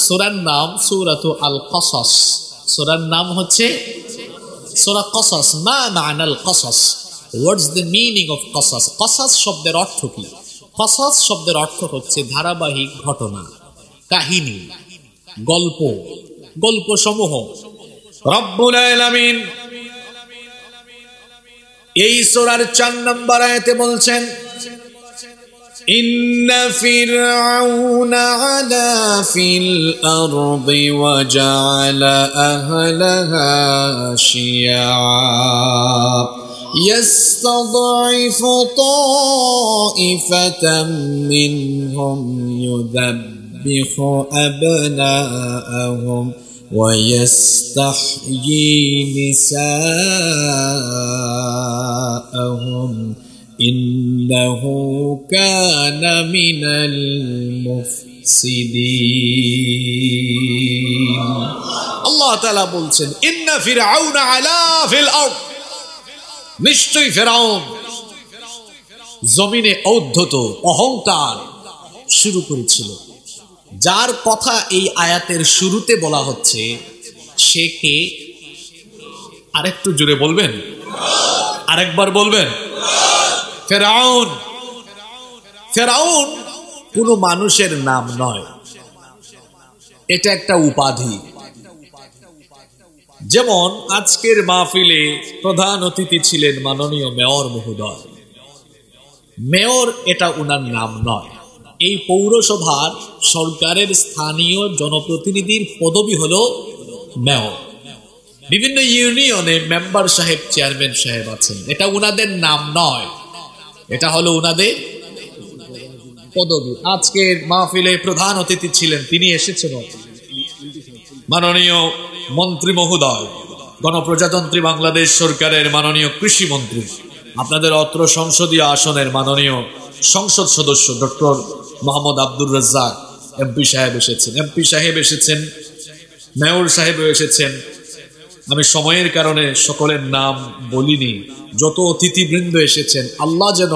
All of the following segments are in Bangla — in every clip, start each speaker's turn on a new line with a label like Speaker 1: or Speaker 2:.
Speaker 1: সূরার নাম সূরাতু আল কসস। সূরার নাম হচ্ছে সূরা কসস। মা মা'নাল কসস, হোয়াটস দ্য মিনিং অফ কসস? কসস শব্দের অর্থ কি? কসস শব্দের অর্থ হচ্ছে ধারাবাহিক ঘটনা, কাহিনী, গল্প, গল্প সমূহ। রব্বুল আলামিন এই সূরার 4 নম্বর আয়াতে বলছেন, ইন্না ফিরআউনা আলা ফিল আরদি ওয়া জাআলা আহলাহা শিয়া ইয়াস্তাদঈফু তাঈফাতাম মিনহুম ইউযাব্বিহু আবনাআহুম ওয়া ইস্তাহয়ী নিসাআহুম ইন্নাহু কানা মিনাল মুফসিদিন। আল্লাহ তাআলা বলছেন, ইন্না ফিরআউনা আলা ফিল আরদ, নিশ্চয়ই ফিরআউন জমিনে ঔদ্ধত অহংকার শুরু করেছিল। যার কথা এই আয়াতের শুরুতে বলা হচ্ছে সে কে? আরেকটু জোরে বলবেন, আরেকবার বলবেন। ফেরাউন। ফেরাউন কোনো মানুষের নাম নয়, এটা একটা উপাধি। যেমন আজকের মাহফিলে প্রধান অতিথি ছিলেন মাননীয় মেয়র মহোদয়। মেয়র এটা ওনার নাম নয়। এই পৌরসভার সরকারের স্থানীয় জনপ্রতিনিধির পদবি হলো মেয়র। বিভিন্ন ইউনিয়নে মেম্বার সাহেব, চেয়ারম্যান সাহেব আছেন, এটা ওনাদের নাম নয়, এটা হলো ওনাদের পদবি। আজকের মাহফিলে প্রধান অতিথি ছিলেন, তিনি এসেছেন মাননীয় মন্ত্রী মহোদয়, গণপ্রজাতন্ত্রী বাংলাদেশ সরকারের মাননীয় কৃষি মন্ত্রী, আপনাদের অত্র সংসদীয় আসনের মাননীয় সংসদ সদস্য ডক্টর মোহাম্মদ আব্দুর রাজ্জাক এমপি সাহেব এসেছেন, এমপি সাহেব এসেছেন, মেয়র সাহেব এসেছেন। আমি সময়ের কারণে সকলের নাম বলিনি। যত অতিথিবৃন্দ এসেছেন, আল্লাহ যেন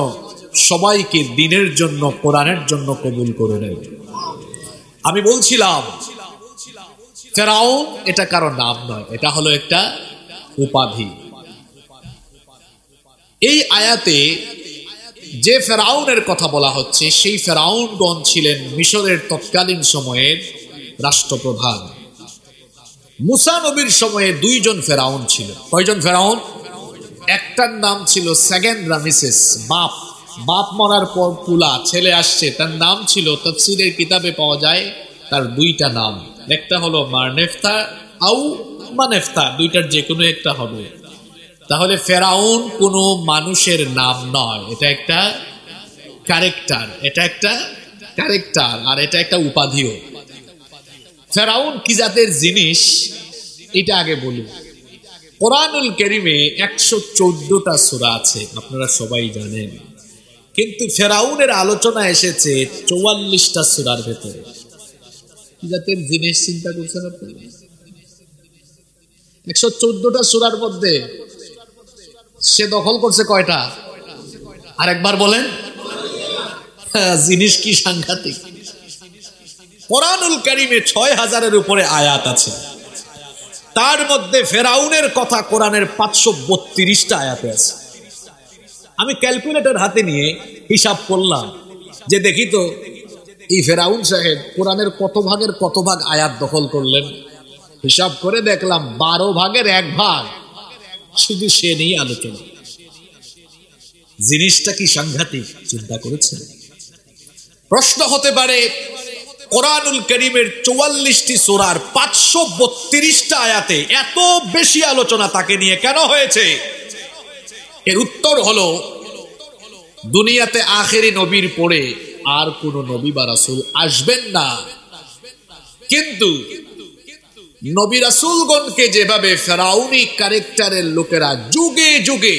Speaker 1: সবাইকে দিনের জন্য, কোরআনের জন্য কবুল করে নেন। আমি বলছিলাম ফেরাউন এটা কারো নাম নয়, এটা হলো একটা উপাধি। এই আয়াতে যে ফেরাউনের কথা বলা হচ্ছে সেই ফেরাউনগণ ছিলেন মিশরের তৎকালীন সময়ের রাষ্ট্রপ্রধান। মুসা নবীর সময়ে 2 জন ফেরাউন ছিল। কয়জন ফেরাউন? একটার নাম ছিল সেকেন্ড রামিসেস, বাপ। বাপ মরার পর পুলা ছেলে আসছে, তার নাম ছিল, তাফসীরের কিতাবে পাওয়া যায় তার 2টা নাম। একটা হলো মারনেফতা আউ মানেফতা, 2টার যে কোনো একটা হবে। তাহলে ফেরাউন কোনো মানুষের নাম নয়, এটা একটা ক্যারেক্টার, এটা একটা ক্যারেক্টার, আর এটা একটা উপাধিও। ফেরাউন কি জাতের জিনিস এটা আগে বলি। কোরআনুল কারীমে 114টা সূরা আছে, আপনারা সবাই জানেন, কিন্তু ফেরাউনের আলোচনা এসেছে 44টা সূরার ভেতরে। কি জাতের জিনিস চিন্তা করছেন আপনারা? 114টা সূরার মধ্যে সে দখল করছে কয়টা? আরেকবার বলেন। জিনিস কি সাংঘাতিক! কোরআনুল কারীমে 6000-এর উপরে আয়াত আছে, তার মধ্যে ফেরাউনের কথা কোরআনের 532টা আয়াতে আছে। আমি ক্যালকুলেটর হাতে নিয়ে হিসাব করলাম যে দেখি তো এই ফেরাউন সাহেব কোরআনের কত ভাগের কত ভাগ আয়াত দখল করলেন। হিসাব করে দেখলাম 12 ভাগের 1 ভাগ শুধু সে নিয়ে আলোচনা। জিনিসটা কি সাংঘাতিক চিন্তা করেছেন? প্রশ্ন হতে পারে কোরআনুল কারীমের 44টি সূরার 532টা আয়াতে এত বেশি আলোচনা তাকে নিয়ে কেন হয়েছে? এর উত্তর হলো দুনিয়াতে আখেরি নবীর পরে আর কোন নবী বা রাসূল আসবেন না, কিন্তু নবী রাসূলগণকে যেভাবে ফেরাউনি ক্যারেক্টারের লোকেরা যুগে যুগে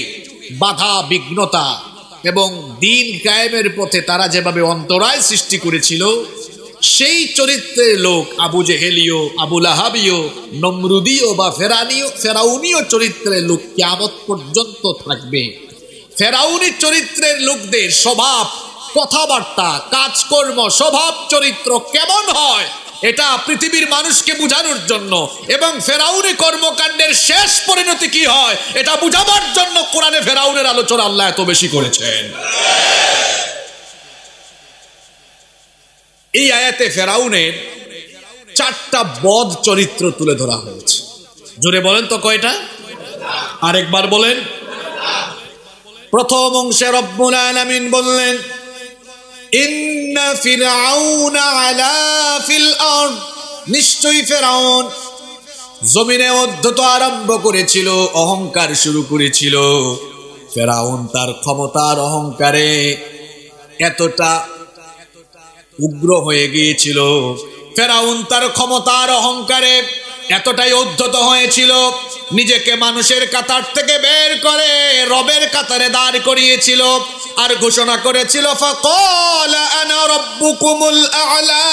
Speaker 1: বাধা বিঘ্নতা এবং দিন কায়েমের পথে তারা যেভাবে অন্তরায় সৃষ্টি করেছিল, সেই চরিত্রের লোক আবু জেহেলীয়, আবু লাহাবীয়, নমরুদীয় বা ফেরাউনীয় চরিত্রের লোক কিয়ামত পর্যন্ত থাকবে। ফেরাউনি চরিত্রের লোকদের স্বভাব, কথাবার্তা, কাজকর্ম, স্বভাব চরিত্র কেমন হয় এটা পৃথিবীর মানুষকে বোঝানোর জন্য এবং ফেরাউনের কর্মকাণ্ডের শেষ পরিণতি কি হয় এটা বোঝাবার জন্য কোরআনে ফেরাউনের আলোচনা আল্লাহ এত বেশি করেছেন। এই আয়াতে ফেরাউনের 4টা বদ চরিত্র তুলে ধরা হয়েছে। জোরে বলেন তো কয়টা? আরেকবার বলেন। প্রথম অংশে রব্বুল আলামিন বললেন ইন্না ফিরআউনা আলা ফিল আরদ, নিশ্চয়ই ফেরাউন জমিনে অধ্যত্ব আরম্ভ করেছিল, অহংকার শুরু করেছিল। ফেরাউন তার ক্ষমতার অহংকারে এতটা উগ্র হয়ে গিয়েছিল, ফেরাউন তার ক্ষমতার অহংকারে এতটাই উদ্ধত হয়েছিল, নিজেকে মানুষের কাতার থেকে বের করে রবের কাতারে দাঁড় করিয়েছিল আর ঘোষণা করেছিল ফাকালা আনা রাব্বুকুমুল আ'লা।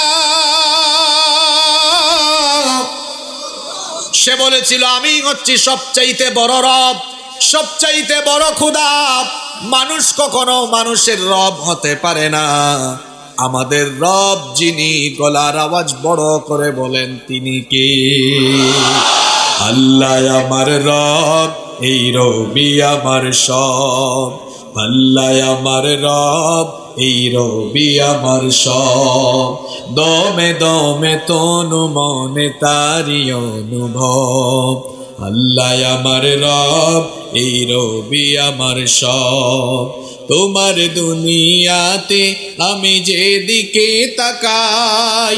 Speaker 1: সে বলেছিল আমি হচ্ছি সবচাইতে বড় রব, সবচাইতে বড় খোদা। মানুষ কখনো মানুষের রব হতে পারে না, আমাদের রব যিনি গলার আওয়াজ বড় করে বলেন তিনি কে? আল্লাহ আমার রব, এই রবি আমার সব। আল্লাহ আমার রব, এই রবি আমার সব। দমে দমে তনু মনে তারি অনুভব। আল্লাহ আমার রব, এই রবি আমার সব। তোমার দুনিয়াতে আমি যেদিকে তাকাই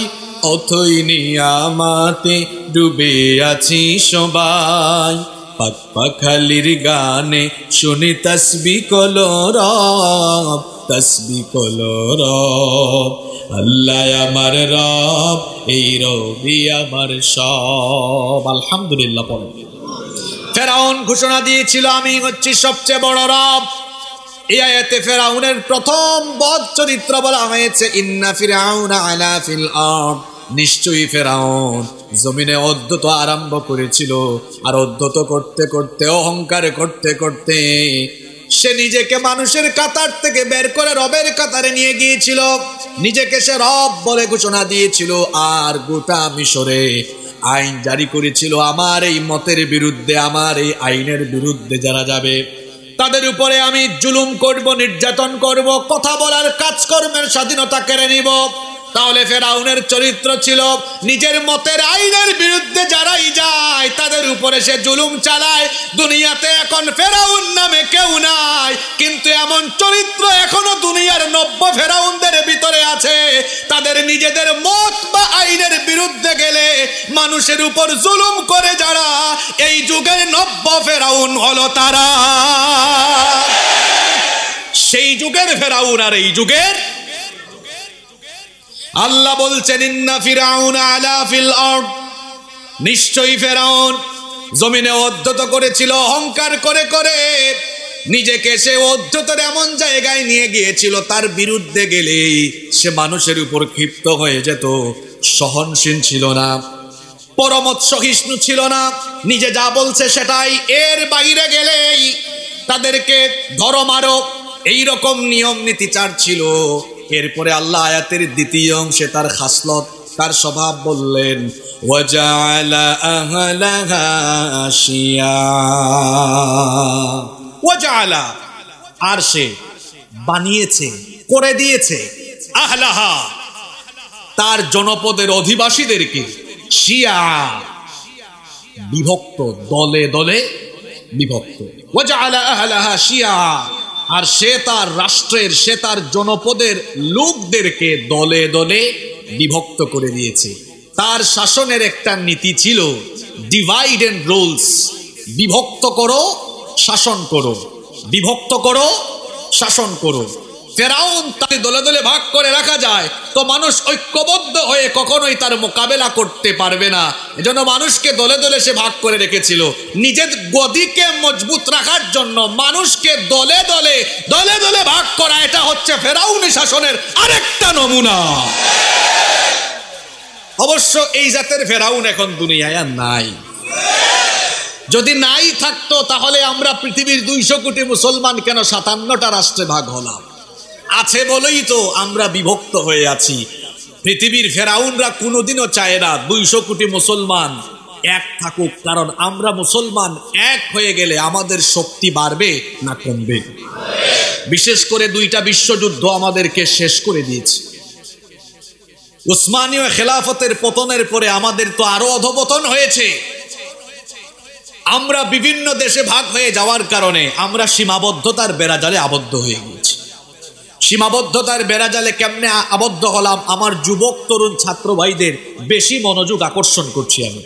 Speaker 1: অথই নিয়ামাতে ডুবে আছি সবাই। পাক পাখালির গানে শুনি তাসবিহ কলো রব, তাসবিহ কলো রব। আল্লাহ আমার রব, এই রবি আমার সব। আলহামদুলিল্লাহ পড়ে। ফেরাউন ঘোষণা দিয়েছিল আমি হচ্ছি সবচেয়ে বড় রব। এই আয়াতে ফেরাউনের প্রথম বদ চরিত্র বলা হয়েছে ইন্না ফিরআউনা আলা ফিল আরদ, নিশ্চয়ই ফেরাউন জমিনে অধ্যত্ব আরম্ভ করেছিল আর অধ্যত্ব করতে করতে অহংকার করতে করতে সে নিজেকে মানুষের কাতার থেকে বের করে রবের কাতারে নিয়ে গিয়েছিল। নিজেকে সে রব বলে ঘোষণা দিয়েছিল আর গোটা মিশরে আইন জারি করেছিল আমার এই মতের বিরুদ্ধে, আমার এই আইনের বিরুদ্ধে যারা যাবে তাদের উপরে আমি জুলুম করব, নির্যাতন করব, কথা বলার কাজকর্মের স্বাধীনতা কেড়ে নিব। তাহলে ফেরাউনের চরিত্র ছিল নিজের মতের আইনের বিরুদ্ধে যারাই যায় তাদের উপরে সে জুলুম চালায়। দুনিয়াতে এখন ফেরাউন নামে কেউ নাই, কিন্তু এমন চরিত্র এখনো দুনিয়ার নব্য ফেরাউনদের ভিতরে আছে। তাদের নিজেদের মত বা আইনের বিরুদ্ধে গেলে মানুষের উপর জুলুম করে যারা, এই যুগের নব্য ফেরাউন হলো তারা। সেই যুগের ফেরাউন আর এই যুগের। আল্লাহ বলছেন ইন্না ফিরআউনা আলা ফিল আরদ, নিশ্চয়ই ফেরাউন জমিনে অধ্যত্ব করেছিল, অহংকার করে করে নিজেকে সে অধ্যত্বের এমন জায়গায় নিয়ে গিয়েছিল তার বিরুদ্ধে গেলেই সে মানুষের উপর ক্ষিপ্ত হয়ে যেত, সহনশীল ছিল না, পরমত সহিষ্ণু ছিল না, নিজে যা বলছে সেটাই, এর বাইরে গেলেই তাদেরকে ধরো মারো, এইরকম নিয়ম নীতি চার ছিল। এরপরে আল্লাহ আয়াতের দ্বিতীয় অংশে তার খাসলত, তার স্বভাব বললেন ওয়াজআলা আহলাহা শিয়া। ওয়াজআলা, আর সে বানিয়েছে, করে দিয়েছে, আহলাহা, তার জনপদের অধিবাসীদেরকে, শিয়া, বিভক্ত, দলে দলে বিভক্ত। ওয়াজআলা আহলাহা শিয়া, আর সে তার রাষ্ট্রের, সে তার জনপদের লোকদেরকে দলে দলে বিভক্ত করে দিয়েছে। তার শাসনের একটা নীতি ছিল ডিভাইড এন্ড রুলস, বিভক্ত করো শাসন করো, বিভক্ত করো শাসন করো। ফেরাউন তাকে দলে দলে ভাগ করে রাখা যায় তো মানুষ ঐক্যবদ্ধ হয়ে কখনোই তার মোকাবেলা করতে পারবে না। এজন্য মানুষকে দলে দলে সে ভাগ করে রেখেছিল নিজের গদিকে মজবুত রাখার জন্য। মানুষকে দলে দলে দলে দলে ভাগ করা, এটা হচ্ছে ফেরাউনি শাসনের আরেকটা নমুনা। অবশ্য এই জাতের ফেরাউন এখন দুনিয়ায় আর নাই। যদি নাই থাকতো তাহলে আমরা পৃথিবীর 200 কোটি মুসলমান কেন 57টা রাষ্ট্রে ভাগ হলাম? আছে বলেই তো আমরা বিভক্ত হয়ে আছি। পৃথিবীর ফেরাউনরা কোনোদিনও চায় না 200 কোটি মুসলমান এক থাকুক, কারণ আমরা মুসলমান এক হয়ে গেলে আমাদের শক্তি বাড়বে না কমবে। বিশেষ করে 2টা বিশ্বযুদ্ধ আমাদেরকে শেষ করে দিয়েছে। উসমানীয় খেলাফতের পতনের পরে আমাদের তো আরো অধঃপতন হয়েছে। আমরা বিভিন্ন দেশে ভাগ হয়ে যাওয়ার কারণে আমরা সীমাবদ্ধতার বেড়াজালে আবদ্ধ হয়ে গেছি। সীমাবদ্ধতার বেড়াজালে কেমনে আবদ্ধ হলাম, আমার যুবক তরুণ ছাত্র ভাইদের বেশি মনোযোগ আকর্ষণ করছি আমি।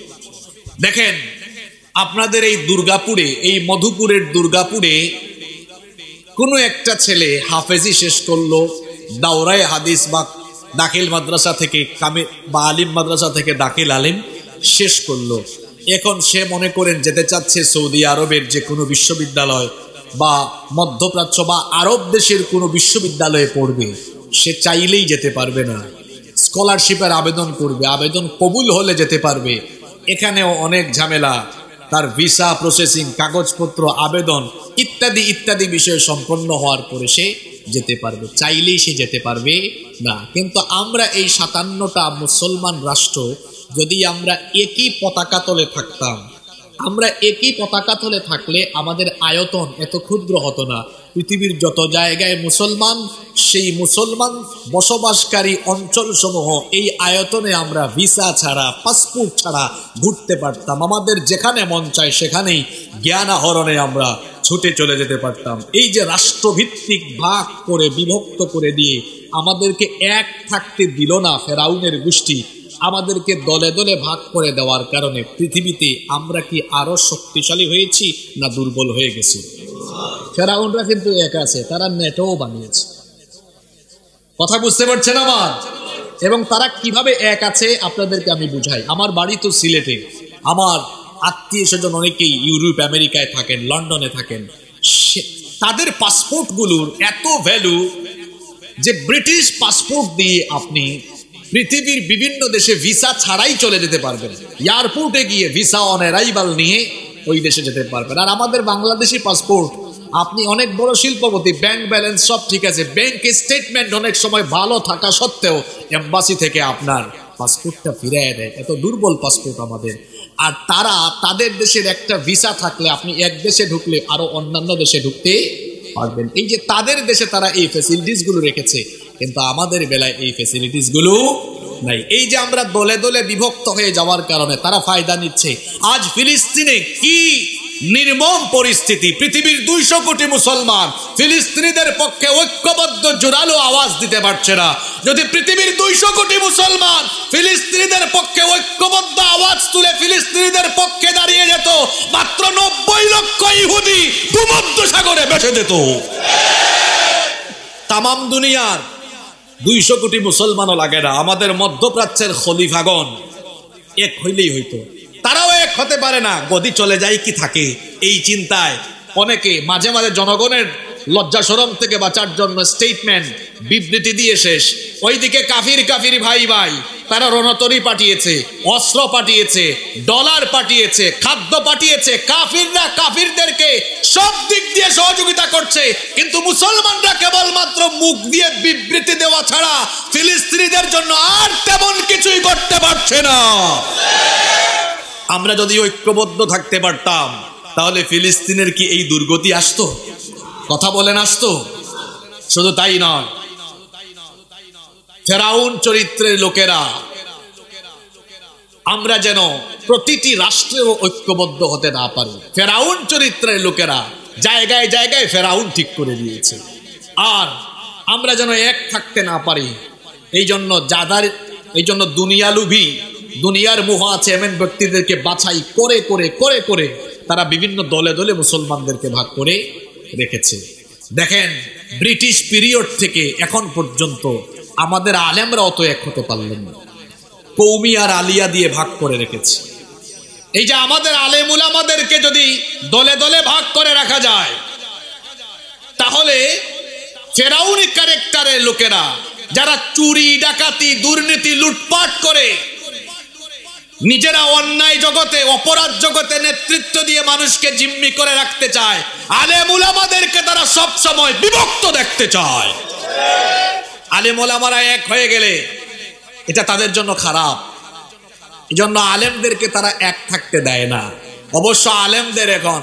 Speaker 1: দেখেন, আপনাদের এই দুর্গাপুরে, এই মধুপুরের দুর্গাপুরে কোনো একটা ছেলে হাফেজি শেষ করলো, দাওরায়ে হাদিস বা দাখিল মাদ্রাসা থেকে বা আলিম মাদ্রাসা থেকে দাখিল আলিম শেষ করলো। এখন সে মনে করেন যেতে চাচ্ছে সৌদি আরবের যে কোনো বিশ্ববিদ্যালয় বা মধ্যপ্রাচ্য বা আরব দেশের কোনো বিশ্ববিদ্যালয়ে পড়বে। সে চাইলেই যেতে পারবে না, স্কলারশিপের আবেদন করবে, আবেদন কবুল হলে যেতে পারবে। এখানেও অনেক ঝামেলা, তার ভিসা প্রসেসিং, কাগজপত্র, আবেদন ইত্যাদি ইত্যাদি বিষয় সম্পন্ন হওয়ার পরে সে যেতে পারবে। চাইলেই সে যেতে পারবে না। কিন্তু আমরা এই 57টা মুসলমান রাষ্ট্র যদি আমরা একই পতাকা তলে থাকতাম, আমরা একই পতাকা তলে থাকলে আমাদের আয়তন এত ক্ষুদ্র হতো না। পৃথিবীর যত জায়গায় মুসলমান, সেই মুসলমান বসবাসকারী অঞ্চলসমূহ এই আয়তনে আমরা ভিসা ছাড়া, পাসপোর্ট ছাড়া ঘুরতে পারতাম। আমাদের যেখানে মন চায় সেখানেই জ্ঞান আহরণে আমরা ছুটে চলে যেতে পারতাম। এই যে রাষ্ট্রভিত্তিক ভাগ করে, বিভক্ত করে দিয়ে আমাদেরকে এক থাকতে দিল না ফেরাউনের গোষ্ঠী, আমাদেরকে দলে দলে ভাগ করে দেওয়ার কারণে পৃথিবীতে আমরা কি আরো শক্তিশালী হয়েছি না দুর্বল হয়ে গেছি? ফেরাউনরা কিন্তু এক আছে, তারা নেটও বানিয়েছে। কথা বুঝতে পারছেন আমার? এবং তারা কিভাবে এক আছে আপনাদেরকে আমি বুঝাই। আমার বাড়ি তো সিলেটে, আমার আত্মীয় স্বজন অনেকেই ইউরোপ আমেরিকায় থাকেন, লন্ডনে থাকেন। তাদের পাসপোর্টগুলোর এত ভ্যালু যে ব্রিটিশ পাসপোর্ট দিয়ে আপনি পৃথিবীর বিভিন্ন দেশে ভিসা ছাড়াই চলে যেতে পারবেন। এয়ারপোর্টে গিয়ে ভিসা অন অ্যারাইভাল নিয়ে ওই দেশে যেতে পারবেন। আর আমাদের বাংলাদেশি পাসপোর্ট, আপনি অনেক বড় শিল্পপতি, ব্যাংক ব্যালেন্স সব ঠিক আছে, ব্যাংক স্টেটমেন্ট অনেক সময় ভালো থাকা সত্ত্বেও এম্বাসি থেকে আপনার পাসপোর্টটা ফিরিয়ে দেয়। এত দুর্বল পাসপোর্ট আমাদের। আর তারা, তাদের দেশের একটা ভিসা থাকলে আপনি এক দেশে ঢুকলে আরো অন্যান্য দেশে ঢুকতে পারবেন। এই যে তাদের দেশে তারা এই ফ্যাসিলিটিস গুলো রেখেছে, কিন্তু আমাদের বেলায় এই ফ্যাসিলিটিস গুলো নাই। এই যে আমরা দলে দলে বিভক্ত হয়ে যাওয়ার কারণে তারা ফায়দা নিচ্ছে। আজ ফিলিস্তিনে কি নির্মম পরিস্থিতি! পৃথিবীর 200 কোটি মুসলমান ফিলিস্তিনিদের পক্ষে ঐক্যবদ্ধ জোরালো আওয়াজ দিতে পারছে না। যদি পৃথিবীর 200 কোটি মুসলমান ফিলিস্তিনিদের পক্ষে ঐক্যবদ্ধ আওয়াজ তুলে ফিলিস্তিনিদের পক্ষে দাঁড়িয়ে যেত, মাত্র 90 লক্ষ ইহুদি ভূমধ্য সাগরে ভেসে যেত। তামাম দুনিয়ার 200 কোটি মুসলমানও লাগে না, আমাদের মধ্যপ্রাচ্যের খলিফাগণ এক হইলেই হইতো। তারাও এক হতে পারে না, গদি চলে যায় কি থাকে, এই চিন্তায় অনেকে মাঝে মাঝে জনগণের লজ্জা শরম থেকে বাঁচার জন্য স্টেটমেন্ট, বিবৃতি দিয়ে শেষ। ওইদিকে কাফির কাফির ভাই ভাই, তারা রণতরী পাঠিয়েছে, অস্ত্র পাঠিয়েছে, ডলার পাঠিয়েছে, খাদ্য পাঠিয়েছে। কাফিররা কাফিরদেরকে সব দিক দিয়ে সহযোগিতা করছে, কিন্তু মুসলমানরা কেবলমাত্র মুখ দিয়ে বিবৃতি দেওয়া ছাড়া ফিলিস্তিনিদের জন্য আর তেমন কিছুই করতে পারছে না। আমরা যদি ঐক্যবদ্ধ থাকতে পারতাম, তাহলে ফিলিস্তিনের কি এই দুর্গতি আসতো? কথা বলেন, আসতো? শুধু তাই নয়, ফেরাউন চরিত্রের লোকেরা, আমরা যেন প্রতিটি রাষ্ট্রেও ঐক্যবদ্ধ হতে না পারি। ফেরাউন চরিত্রের লোকেরা জায়গায় জায়গায় ফেরাউন ঠিক করে দিয়েছে, আর আমরা যেন এক থাকতে না পারি। এই জন্য দুনিয়ালুভী, দুনিয়ার মোহ আছে এমন ব্যক্তিদেরকে বাছাই করে করে করে করে তারা বিভিন্ন দলে দলে মুসলমানদেরকে ভাগ করে রেখেছে। দেখেন, ব্রিটিশ পিরিয়ড থেকে এখন পর্যন্ত আমাদের আলেমরা অত এক হতে পারলেন না, কৌমি আর আলিয়া দিয়ে ভাগ করে রেখেছে। এই যে আমাদের আলেম উলামাদেরকে যদি দলে দলে ভাগ করে রাখা যায়, তাহলে ফেরাউনি ক্যারেক্টারের লোকেরা যারা চুরি ডাকাতি দুর্নীতি লুটপাট করে নিজেরা অন্যায় জগতে অপরাধ জগতে নেতৃত্ব দিয়ে মানুষকে জিম্মি করে রাখতে চায়, আলেম উলামাদেরকে তারা সব সময় বিভক্ত দেখতে চায়। আলেম উলামারা এক হয়ে গেলে এটা তাদের জন্য খারাপ। এই জন্য আলেমদেরকে তারা এক থাকতে দেয় না। অবশ্য আলেমদের এখন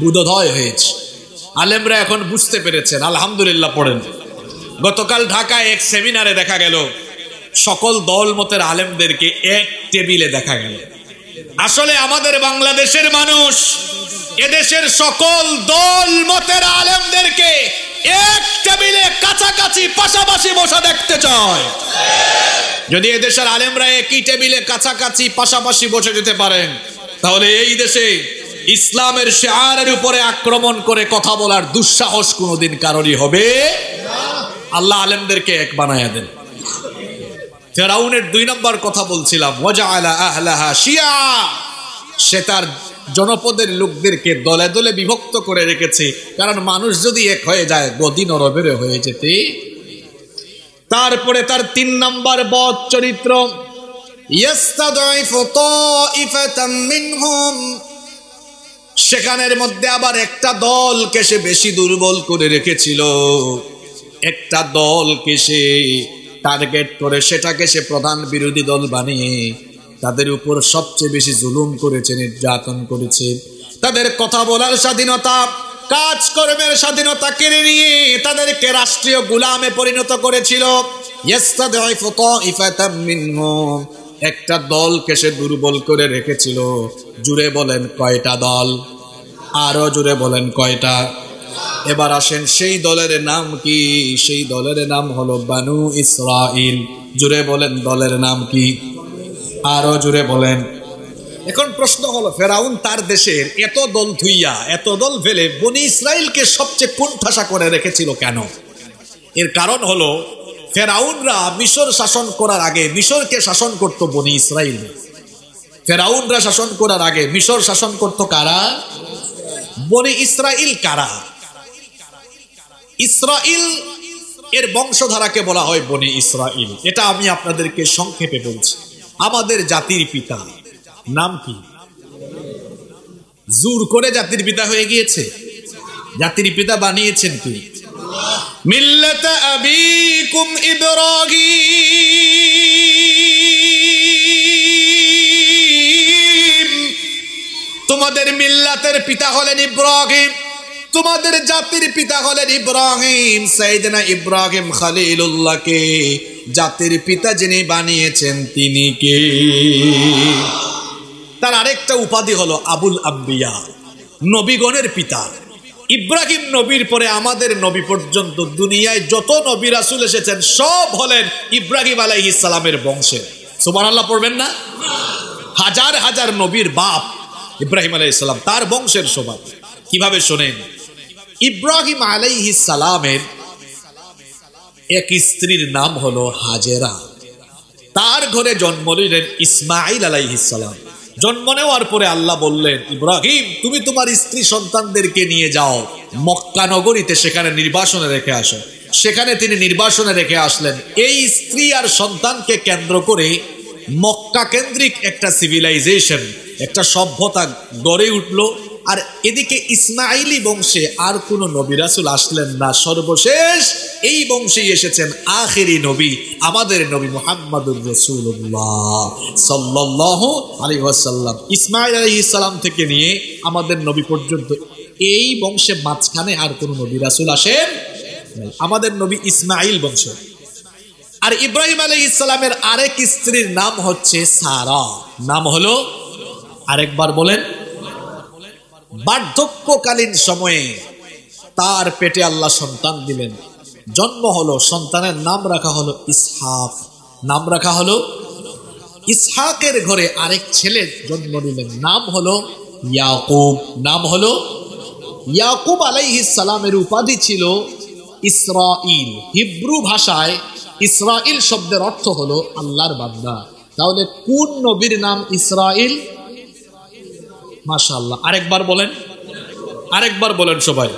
Speaker 1: বুদ্ধোদয় হয়েছে, আলেমরা এখন বুঝতে পেরেছেন, আলহামদুলিল্লাহ পড়েন। গতকাল ঢাকায় এক সেমিনারে দেখা গেল সকল দল মতের আলেমদেরকে এক টেবিলে দেখা গেল। আসলে আমাদের বাংলাদেশের মানুষ এদেশের সকল দল মতের আলেমদেরকে এক টেবিলে কাছাকাছি পাশাপাশি বসা দেখতে চায়। যদি এদেশের আলেমরা একই টেবিলে কাছাকাছি পাশাপাশি বসে যেতে পারেন, তাহলে এই দেশে ইসলামের শিআরের উপরে আক্রমণ করে কথা বলার দুঃসাহস কোনোদিন কারোরই হবে না। আল্লাহ আলেমদেরকে এক বানায়া দেন। ফেরাউনের 2 নম্বর কথা বলছিলাম, ওয়াজআলা আহলাহা শিয়া, সে তার জনপদের লোকদেরকে দলে দলে বিভক্ত করে রেখেছে, কারণ মানুষ যদি এক হয়ে যায় গদি নরবেরে হয়ে যেতে। তারপরে তার 3 নম্বর বদ চরিত্র, ইস্তাদাইফু তাইফাতাম মিনহুম, সেখানের মধ্যে আবার একটা দলকে সে বেশি দুর্বল করে রেখেছিল, একটা দলকে সে টার্গেট করে সেটাকে সে প্রধান বিরোধী দল বানিয়ে তাদের উপর সবচেয়ে বেশি জুলুম করেছে, নির্যাতন করেছে। তাদের কথা বলার স্বাধীনতা, কাজকর্মের স্বাধীনতা কেড়ে নিয়ে তাদেরকে রাষ্ট্রীয় গোলামে পরিণত করেছিল। ইস্তাদাইফু তাইফাতাম মিনহুম, একটা দলকে সে দুর্বল করে রেখেছিল। জুড়ে বলেন কয়টা দল? আরো জুড়ে বলেন কয়টা? এবার আসেন সেই দলের নাম কি? সেই দলের নাম হলো বানু ইসরাইল। জুড়ে বলেন দলের নাম কি? আরো জুড়ে বলেন। এখন প্রশ্ন হলো, ফেরাউন তার দেশের এত দল থুইয়া, এত দল ফেলে বনি ইসরাইলকে সবচেয়ে কোণঠাসা করে রেখেছিল কেন? এর কারণ হলো, ফেরাউনরা মিশর শাসন করার আগে মিশরকে শাসন করত বনি ইসরাইল। ফেরাউনরা শাসন করার আগে মিশর শাসন করত কারা? বনি ইসরাইল। কারা? ইসরাইল এর বংশধারাকে বলা হয় বনি ইসরাইল। এটা আমি আপনাদেরকে সংক্ষেপে বলছি। আমাদের জাতির পিতা নাম কি? জোর করে জাতির পিতা হয়ে গিয়েছে। জাতির পিতা বানিয়েছেন কি? মিল্লাত আবিকুম ইব্রাহিম, তোমাদের মিল্লাতের পিতা হলেন ইব্রাহিম, তোমাদের জাতির পিতা হলেন ইব্রাহিম। সাইয়েদনা ইব্রাহিম খলিলুল্লাহকে জাতির পিতা যিনি বানিয়েছেন তিনি কে? তার আরেকটা উপাধি হলো আবুল আম্বিয়া, নবীগণের পিতা। ইব্রাহিম নবীর পরে আমাদের নবী পর্যন্ত দুনিয়ায় যত নবী রাসূল এসেছেন সব হলেন ইব্রাহিম আলাইহিস সালামের বংশের। সুবহানাল্লাহ পড়বেন না? হাজার হাজার নবীর বাপ ইব্রাহিম আলাইহিস সালাম, তার বংশের সবাই। কিভাবে শোনেন, ইব্রাহিম আলাইহিস সালামের এক স্ত্রীর নাম হলো হাজেরা। তার ঘরে জন্ম নিলেন ইসমাইল আলাইহিস সালাম। জন্ম নেওয়ার পরে আল্লাহ বললেন, ইব্রাহিম তুমি তোমার স্ত্রী সন্তানদেরকে নিয়ে যাও মক্কা নগরীতে, সেখানে নির্বাসনে রেখে আসো। সেখানে তিনি নির্বাসনে রেখে আসলেন। এই স্ত্রী আর সন্তানকে কেন্দ্র করে মক্কা কেন্দ্রিক একটা সিভিলাইজেশন, একটা সভ্যতা গড়ে উঠলো। আর এদিকে ইসমাইলি বংশে আর কোন নবী রাসূল আসলেন না। সর্বশেষ এই বংশেই এসেছেন আখেরি নবী, আমাদের নবী মুহাম্মদুর রাসূলুল্লাহ সাল্লাল্লাহু আলাইহি ওয়াসাল্লাম। ইসমাইল আলাইহিস সালাম থেকে নিয়ে আমাদের নবী পর্যন্ত এই বংশে মাঝখানে আর কোন নবী রাসূল আসেন নাই। আমাদের নবী ইসমাইল বংশ। আর ইব্রাহিম আলাইহিস সালামের আরেক স্ত্রীর নাম হচ্ছে সারা। নাম হলো, আরেকবার বলেন। বার্ধক্যকালীন সময়ে তার পেটে আল্লাহ সন্তান দিলেন, জন্ম হলো, সন্তানের নাম রাখা হলো ইসহাক। নাম রাখা হলো ইসহাকের ঘরে আরেক ছেলে জন্ম নিলেন, নাম হলো ইয়াকুব। নাম হলো ইয়াকুব আলাইহিস সালামের উপাধি ছিল ইসরাইল। হিব্রু ভাষায় ইসরাইল শব্দের অর্থ হলো আল্লাহর বান্দা। তাহলে কোন নবীর নাম ইসরাইল? মাশাআল্লাহ, আরেকবার বলেন, আরেকবার বলেন সবাই।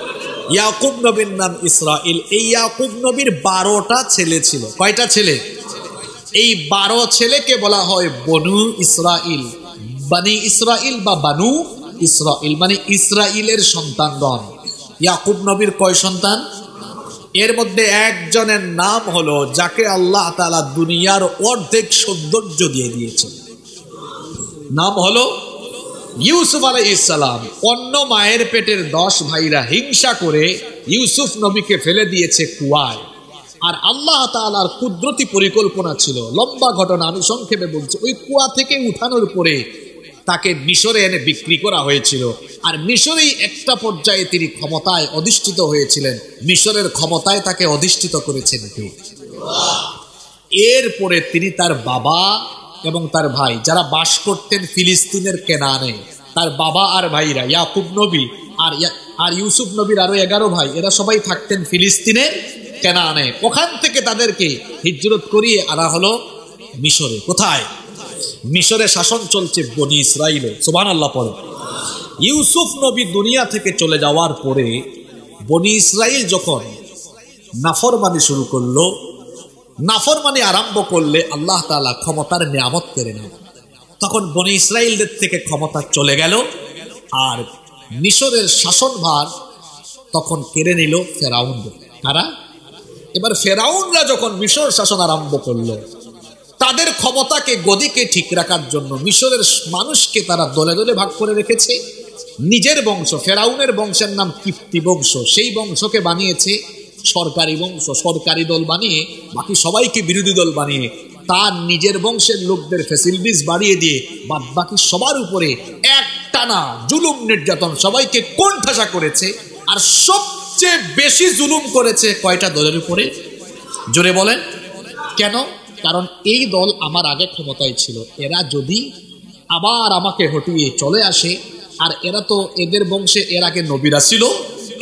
Speaker 1: ইয়াকুব নবীর নাম ইসরাইল। এই ইয়াকুব নবীর 12টা ছেলে ছিল। কয়টা ছেলে? এই 12 ছেলেকে বলা হয় বনু ইসরাইল। বানি ইসরাইল বা বানু ইসরাইল মানে ইসরাইলের সন্তানগণ। ইয়াকুব নবীর কয় সন্তান? এর মধ্যে একজনের নাম হলো যাকে আল্লাহ তাআলা দুনিয়ার অর্ধেক সৌন্দর্য দিয়ে দিয়েছেন। নাম হলো ইউসুফ আলাইহিস সালাম। অন্য মায়ের পেটের 10 ভাইরা হিংসা করে ইউসুফ নবীকে ফেলে দিয়েছে কুয়ায়। আর আল্লাহ তাআলার কুদরতি পরিকল্পনা ছিল, লম্বা ঘটনা আমি সংক্ষেপে বলছি। ওই কুয়া থেকে উঠানোর পরে তাকে মিশরে এনে বিক্রি করা হয়েছিল। আর মিশরেই একটা পর্যায়ে তিনি ক্ষমতায় অধিষ্ঠিত হয়েছিলেন। মিশরের ক্ষমতায় তাকে অধিষ্ঠিত করেছেন কে? এরপরে তিনি তার বাবা এবং তার ভাই যারা বাস করতেন ফিলিস্তিনের কেনানে, তার বাবা আর ভাইরা ইয়াকুব নবী আর ইউসুফ নবীর আরো 11 ভাই, এরা সবাই থাকতেন ফিলিস্তিনের কেনানে। ওখান থেকে তাদেরকে হিজরত করিয়ে আনা হলো মিশরে। কোথায়? মিশরে শাসন চলছে বনি ইসরাইলে। সুবহানাল্লাহ পড়ে। ইউসুফ নবী দুনিয়া থেকে চলে যাওয়ার পরে বনি ইসরাইল যখন নাফরমানি শুরু করলো, নাফরমানি আরম্ভ করলে আল্লাহ তাআলা ক্ষমতার নিয়ামত কেড়ে নেন। তখন বনি ইসরাইলদের থেকে ক্ষমতা চলে গেল আর মিশরের শাসনভার তখন কেড়ে নিল ফেরাউন। কারা? এবার ফেরাউনরা যখন মিশর শাসন আরম্ভ করলো, তাদের ক্ষমতাকে গদিকে ঠিক রাখার জন্য মিশরের মানুষকে তারা দলে দলে ভাগ করে রেখেছে। নিজের বংশ, ফেরাউনের বংশের নাম কিপ্তি বংশ, সেই বংশকে বানিয়েছে সরকারি বংশ, সরকারি দল বানিয়ে বাকি সবাইকে বিরোধী দল বানিয়ে তার নিজের বংশের লোকদের ফ্যাসিলিটিস বাড়িয়ে দিয়ে বাদ বাকি সবার উপরে একটানা জুলুম নির্যাতন, সবাইকে কোণঠাসা করেছে। আর সবচেয়ে বেশি জুলুম করেছে কয়টা দলের উপরে? জোরে বলেন। কেন? কারণ এই দল আমার আগে ক্ষমতায় ছিল, এরা যদি আবার আমাকে হটিয়ে চলে আসে, আর এরা তো এদের বংশে এর আগে নবীরা ছিল,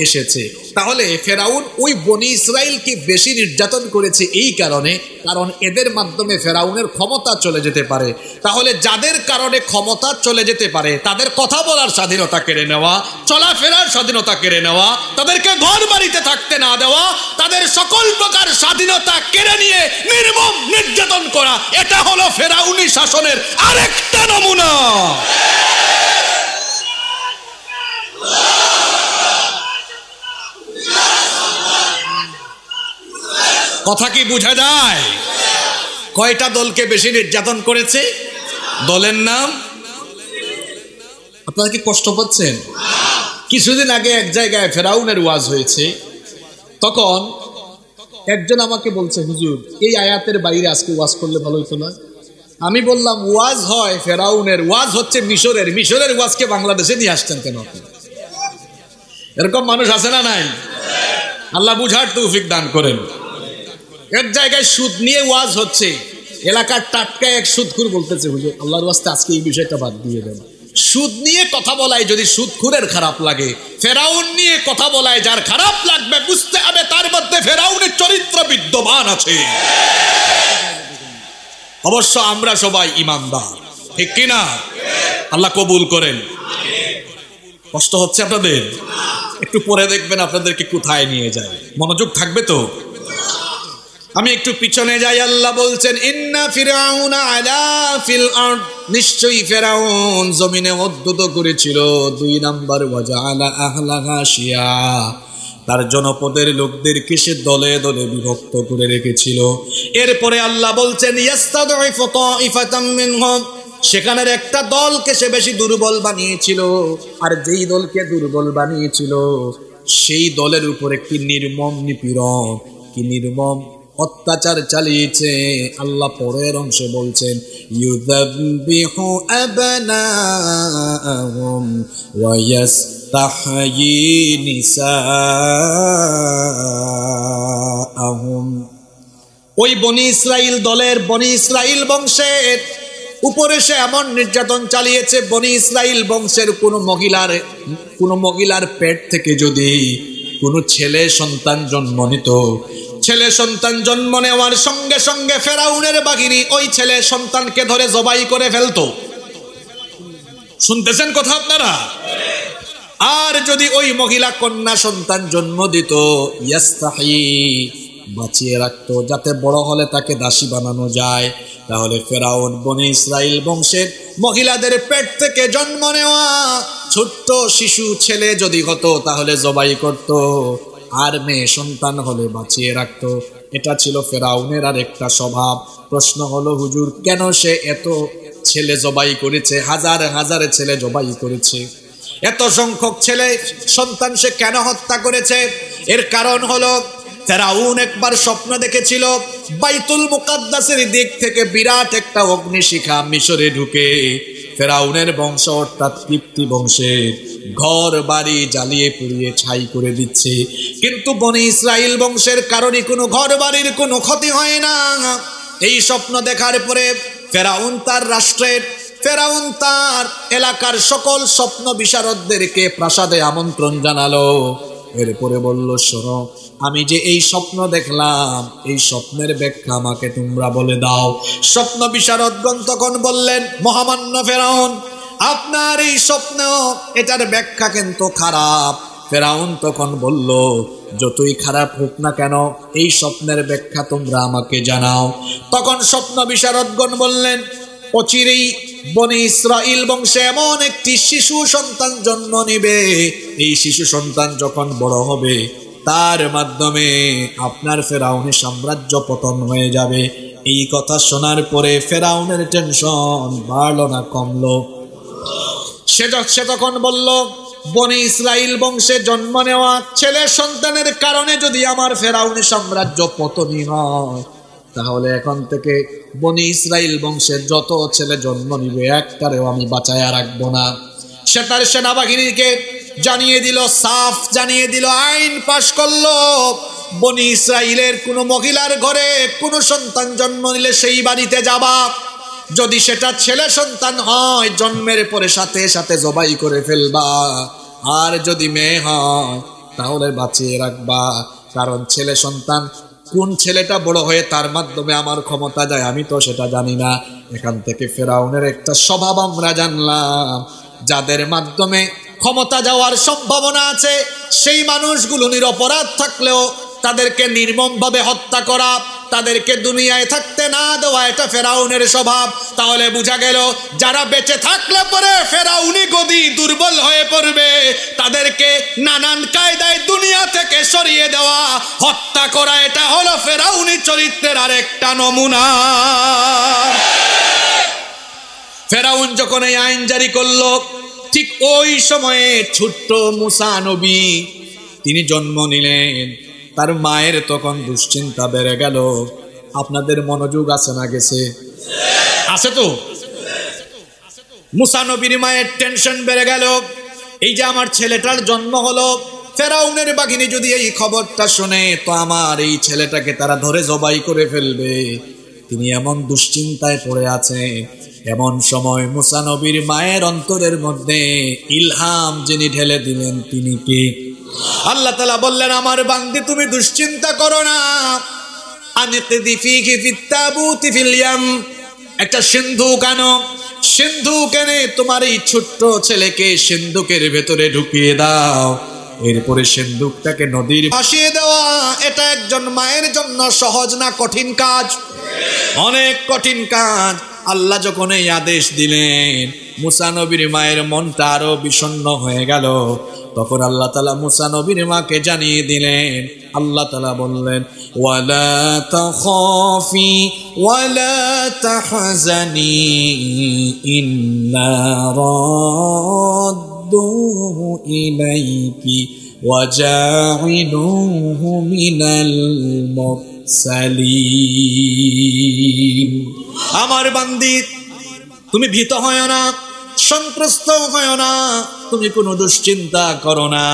Speaker 1: এসেছে, তাহলে ফেরাউন ওই বনি ইসরাইলকে বেশি নির্যাতন করেছে এই কারণে, কারণ এদের মাধ্যমে ফেরাউনের ক্ষমতা চলে যেতে পারে। তাহলে যাদের কারণে ক্ষমতা চলে যেতে পারে তাদের কথা বলার স্বাধীনতা কেড়ে নেওয়া, চলাফেরার স্বাধীনতা কেড়ে নেওয়া, তাদেরকে ঘর বাড়িতে থাকতে না দেওয়া, তাদের সকল প্রকার স্বাধীনতা কেড়ে নিয়ে নির্মম নির্যাতন করা, এটা হলো ফেরাউনি শাসনের আরেকটা নমুনা। কথা কি বোঝা যায়? কয়টা দলকে বেশি নির্যাতন করেছে? দলের নাম? আপনারা কি কষ্ট পাচ্ছেন? কিছুদিন আগে এক জায়গায় ফেরাউনের ওয়াজ হয়েছে, তখন একজন আমাকে বলছে, হুজুর এই আয়াতের বাইরে আজকে ওয়াজ করলে ভালো হতো না? আমি বললাম, ওয়াজ হয় ফেরাউনের, ওয়াজ হচ্ছে মিশরের, মিশরের ওয়াজকে বাংলাদেশে নিয়ে আসছেন কেন আপনি? এরকম মানুষ আছে না নাই? আল্লাহ বুঝার তৌফিক দান করেন। এক জায়গায় সুদ নিয়ে ওয়াজ হচ্ছে, এলাকার টাটকা এক সুদখুর বলতেছে, হুজুর আল্লাহর ওয়াস্তে আজকে এই বিষয়টা বাদ দিয়ে দেন। সুদ নিয়ে কথা বলায় যদি সুদখুরের খারাপ লাগে, ফেরাউন নিয়ে কথা বলায় যার খারাপ লাগবে, বুঝতে হবে তার মধ্যে ফেরাউনের চরিত্র বিদ্যমান আছে। অবশ্য আমরা সবাই ইমানদার, ঠিক কিনা? আল্লাহ কবুল করেন। কষ্ট হচ্ছে আপনাদের? একটু পরে দেখবেন আপনাদেরকে কোথায় নিয়ে যায়। মনোযোগ থাকবে তো? আমি একটু পিছনে যাই। আল্লাহ বলছেন, ইন্না ফিরাউনা আলা ফিল আরদ, নিশ্চয়ই ফেরাউন জমিনে উদ্ধত করেছিল। 2 নাম্বার, ওয়াজআলা আহলাহা শিয়া, তার জনপদের লোকদেরকে সে দলে দলে বিভক্ত করে রেখেছিল। এরপরে আল্লাহ বলছেন, ইয়াস্তাদঈফু তাঈফাতাম মিনহুম, সেখানের একটা দলকে সে বেশি দুর্বল বানিয়েছিল। আর যেই দলকে দুর্বল বানিয়েছিল সেই দলের উপর একটি নির্মম নিপীড়ন, কি নির্মম অত্যাচার চালিয়েছে। আল্লাহ পরের অংশে বলছেন, ইউযাব্বিহু আবনাআহুম ওয়া ইস্তাহয়ী নিসাআহুম। ওই বনি ইসরাইল দলের, বনি ইসরাইল বংশের উপরে সে এমন নির্যাতন চালিয়েছে, বনি ইসরাইল বংশের কোনো মহিলার পেট থেকে যদি কোনো ছেলে সন্তান জন্ম নিত, ছেলে সন্তান জন্ম নেওয়ার সঙ্গে সঙ্গে ফেরাউনের বাহিনী ওই ছেলে সন্তানকে ধরে জবাই করে ফেলতো। শুনতেছেন কথা আপনারা? আর যদি ওই মহিলা কন্যা সন্তান জন্ম দিত, ইয়াস্তাহি, বাঁচিয়ে রাখতো যাতে বড় হলে তাকে দাসী বানানো যায়, তাহলে ফেরাউন বনি ইসরাইল বংশের মহিলাদের পেট থেকে জন্ম নেওয়া ছোট্ট শিশু ছেলে যদি হতো তাহলে জবাই করত। আর মেয়ে সন্তান হলে বাঁচিয়ে রাখতো। এটা ছিল ফেরাউনের আর একটা স্বভাব। প্রশ্ন হলো হুজুর, কেন সে এত ছেলে জবাই করেছে, হাজার হাজার ছেলে জবাই করেছে, এত সংখ্যক ছেলে সন্তান সে কেন হত্যা করেছে? এর কারণ হলো ফেরাউন একবার স্বপ্ন দেখেছিল বাইতুল মুকাদ্দাসের দিক থেকে বিরাট একটা অগ্নিশিখা মিশরে ঢুকে ফেরাউনের বংশ অর্থাৎ কিপ্তি বংশের ঘর বাড়ি জ্বালিয়ে পুড়িয়ে ছাই করে দিচ্ছে। কিন্তু বনি ইসরাইল বংশের কারণে কোনো ঘর বাড়ির কোনো ক্ষতি হয় না। এই স্বপ্ন দেখার পরে ফেরাউন তার রাষ্ট্রের, ফেরাউন তার এলাকার সকল স্বপ্ন বিশারদদেরকে প্রাসাদে আমন্ত্রণ জানালো। এরপরে বলল, শোনো, আমি যে এই স্বপ্ন দেখলাম, এই স্বপ্নের ব্যাখ্যা আমাকে তোমরা বলে দাও। স্বপ্ন বিশারদগণ তখন বললেন, মহামান্য ফেরাউন, আপনার এই স্বপ্ন, এটার ব্যাখ্যা কিন্তু খারাপ। ফেরাউন তখন বলল, যতই খারাপ হোক না কেন, এই স্বপ্নের ব্যাখ্যা তোমরা আমাকে জানাও। তখন স্বপ্ন বিশারদগণ বললেন, অচিরেই বনি ইসরাইল বংশে এমন একটি শিশু সন্তান জন্ম নিবে, এই শিশু সন্তান যখন বড় হবে তার মাধ্যমে আপনার ফেরাউনের সাম্রাজ্য পতন হয়ে যাবে। এই কথা শোনার পরে ফেরাউনের টেনশন বাড়লো না কমলো? সে তখন বলল, বনি ইসরাইল বংশে জন্ম নেওয়া ছেলে সন্তানের কারণে যদি আমার ফেরাউনের সাম্রাজ্য পতনই হয়, তাহলে এখন থেকে বনি ইসরাইল বংশের যত ছেলে জন্ম নিবে একটারেও আমি বাঁচায়া রাখবো না। সে তার সেনাবাহিনীকে জানিয়ে দিল, সাফ জানিয়ে দিল, আইন পাশ করলো, বনি ইসরাইলের কোনো মহিলার ঘরে কোনো সন্তান জন্ম নিলে সেই বাড়িতে যাবা, যদি সেটা ছেলে সন্তান হয় জন্মের পরে সাথে সাথে জবাই করে ফেলবা, আর যদি মেয়ে হয় তাহলে বাঁচিয়ে রাখবা। কারণ ছেলে সন্তান কোন ছেলেটা বড় হয়ে তার মাধ্যমে আমার ক্ষমতা যায় আমি তো সেটা জানি না। এখান থেকে ফেরাউনের একটা স্বভাব আমরা জানলাম, যাদের মাধ্যমে ক্ষমতা যাওয়ার সম্ভাবনা আছে সেই মানুষগুলো নিরপরাধ থাকলেও তাদেরকে নির্মমভাবে হত্যা করা, তাদেরকে দুনিয়ায় থাকতে না দেওয়া, এটা ফেরাউনের স্বভাব। তাহলে বোঝা গেল যারা বেঁচে থাকলে পরে ফেরাউনি গদি দুর্বল হয়ে পড়বে, তাদেরকে নানান কায়দায় দুনিয়া থেকে সরিয়ে দেওয়া, হত্যা করা, এটা হলো ফেরাউনি চরিত্রের আরেকটা নমুনা। ফেরাউন যখন এই আইন জারি করলো, ঠিক ওই সময়ে ছোট্ট মুসা নবী তিনি জন্ম নিলেন। তার মায়ের তখন দুশ্চিন্তা বেড়ে গেল। আপনাদের মনোযোগ আছে না গেছে? আছে তো? মুসা নবীর মায়ের টেনশন বেড়ে গেল, এই যে আমার ছেলেটার জন্ম হলো, ফেরাউনের বাহিনী যদি এই খবরটা শুনে তো আমার এই ছেলেটাকে তারা ধরে জবাই করে ফেলবে। তিনি এমন দুশ্চিন্তায় পড়ে আছেন। এমন সময় মুসা নবীর মায়ের অন্তরের মধ্যে ইলহাম যিনি ঢেলে দিলেন তিনি কে? আল্লাহ তাআলা বললেন, আমার বান্দী তুমি দুশ্চিন্তা করো না, আনিকদি ফিহি ফিত্তাবুতি ফিল ইয়াম, একটা সিন্ধুক আনো, সিন্ধুক এনে তোমার এই ছোট্ট ছেলেকে সিন্ধুকের ভেতরে ঢুকিয়ে দাও। এরপরে সিন্ধুকটাকে নদীর ভাসিয়ে দেওয়া, এটা একজন মায়ের জন্য সহজ না কঠিন কাজ? অনেক কঠিন কাজ। আল্লাহ যখন এই আদেশ দিলেন, মুসা নবীর মায়ের মনটা আরো বিষণ্ণ হয়ে গেল। তখন আল্লাহ তাআলা মুসা নবীর মাকে জানিয়ে দিলেন, আল্লাহ তাআলা বললেন, ওয়ালা তাখাফি ওয়ালা তাহজানি ইন্না রাদ্দুহু ইলাইকি ওয়া জাইলুহু মিনাল মুরসালিন। আমার বান্দী তুমি ভীত হয় না, সন্ত্রস্ত হয় না, তুমি কোনো দুশ্চিন্তা করো না।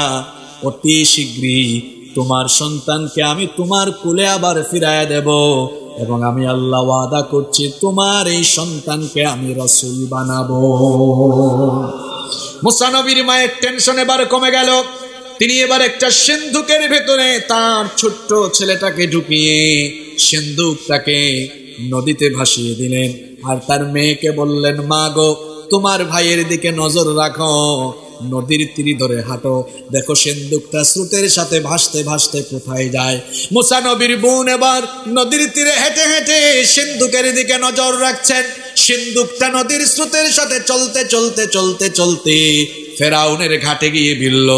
Speaker 1: অতি শীঘ্রই তোমার সন্তানকে আমি তোমার কোলে আবার ফিরায় দেব, এবং আমি আল্লাহ ওয়াদা করছি তোমার এই সন্তানকে আমি রাসূল বানাবো। মুসা নবীর মায়ের টেনশন এবার কমে গেল। তিনি এবার একটা সিন্ধুকের ভেতরে তার ছোট্ট ছেলেটাকে ঢুকিয়ে সিন্ধুকটাকে নদীতে ভাসিয়ে দিলেন। আর তার মেয়েকে বললেন, মা গো, তোমার ভাইয়ের দিকে নজর রাখো, নদীর তীরে ধরে হাঁটো, দেখো সিন্ধুকটা স্রোতের সাথে ভাসতে ভাসতে কোথায় যায়। মুসা নবীর বোন এবার নদীর তীরে হেঁটে হেঁটে সিন্ধুকের দিকে নজর রাখছেন। সিন্ধুকটা নদীর স্রোতের সাথে চলতে চলতে চলতে চলতে ফেরাউনের ঘাটে গিয়ে ভিড়ল।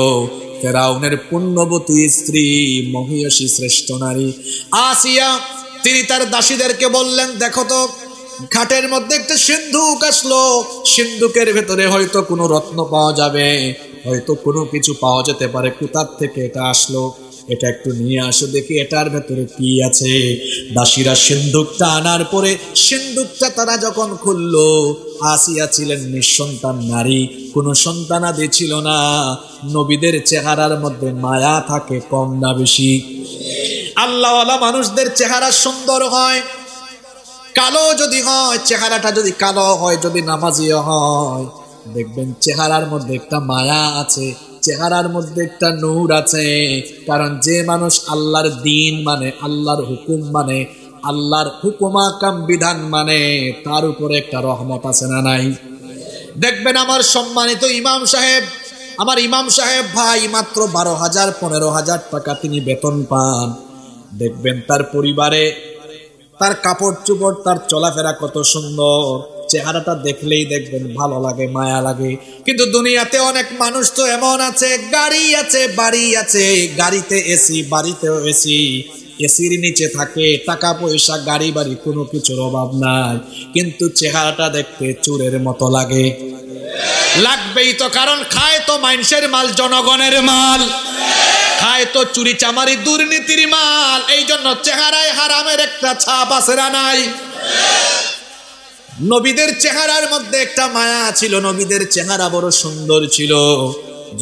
Speaker 1: ফেরাউনের পুণ্যবতী স্ত্রী, মহিয়সী শ্রেষ্ঠ নারী আসিয়া, তিনি তার দাসীদেরকে বললেন, দেখো তো ঘাটের মধ্যে একটা সিন্ধুক আসলো, সিন্ধুকের ভেতরে হয়তো কোনো রত্ন পাওয়া যাবে, হয়তো কোনো কিছু পাওয়া যেতে পারে, কোথার থেকে এটা আসলো, এটা একটু নিয়ে আসো দেখি এটার ভেতরে কি আছে। দাসীরা সিন্ধুকটা আনার পরে সিন্ধুকটা তারা যখন খুললো, আসিয়া ছিলেন নিঃসন্তান নারী, কোনো সন্তানাদি ছিল না। নবীদের চেহারার মধ্যে মায়া থাকে কম না বেশি? আল্লাহওয়ালা মানুষদের চেহারা সুন্দর হয়, কালো যদি হয়, চেহারাটা যদি কালো হয়, যদি নামাজিও হয়, দেখবেন চেহারার মধ্যে একটা মায়া আছে, চেহারার মধ্যে একটা নূর আছে। কারণ যে মানুষ আল্লাহর দিন মানে, আল্লাহর হুকুম মানে, আল্লাহর হুকুমাকাম বিধান মানে, তার উপরে একটা রহমত আছে না নাই? দেখবেন আমার সম্মানিত ইমাম সাহেব, আমার ইমাম সাহেব ভাই মাত্র 12,000 15,000 টাকা তিনি বেতন পান। দেখবেন তার পরিবারে তার কাপড় চোপড়, তার চলাফেরা কত সুন্দর, চেহারাটা দেখলেই দেখবেন ভালো লাগে, মায়া লাগে। কিন্তু দুনিয়াতে অনেক মানুষ তো এমন আছে, গাড়ি আছে, বাড়ি আছে, গাড়িতে এসি, বাড়িতেও এসি, এসির নিচে থাকে, টাকা পয়সা, গাড়ি বাড়ি কোনো কিছুর অভাব নাই, কিন্তু চেহারাটা দেখতে চোরের মতো লাগে। লাগবেই তো, কারণ খায় তো মানুষের মাল, জনগণের মাল, খায় তো চুরি চামারি দুর্নীতির মাল, এই জন্য চেহারায় হারামের একটা ছাপ আছে না নাই? নবীদের চেহারার মধ্যে একটা মায়া ছিল, নবীদের চেহারা বড় সুন্দর ছিল।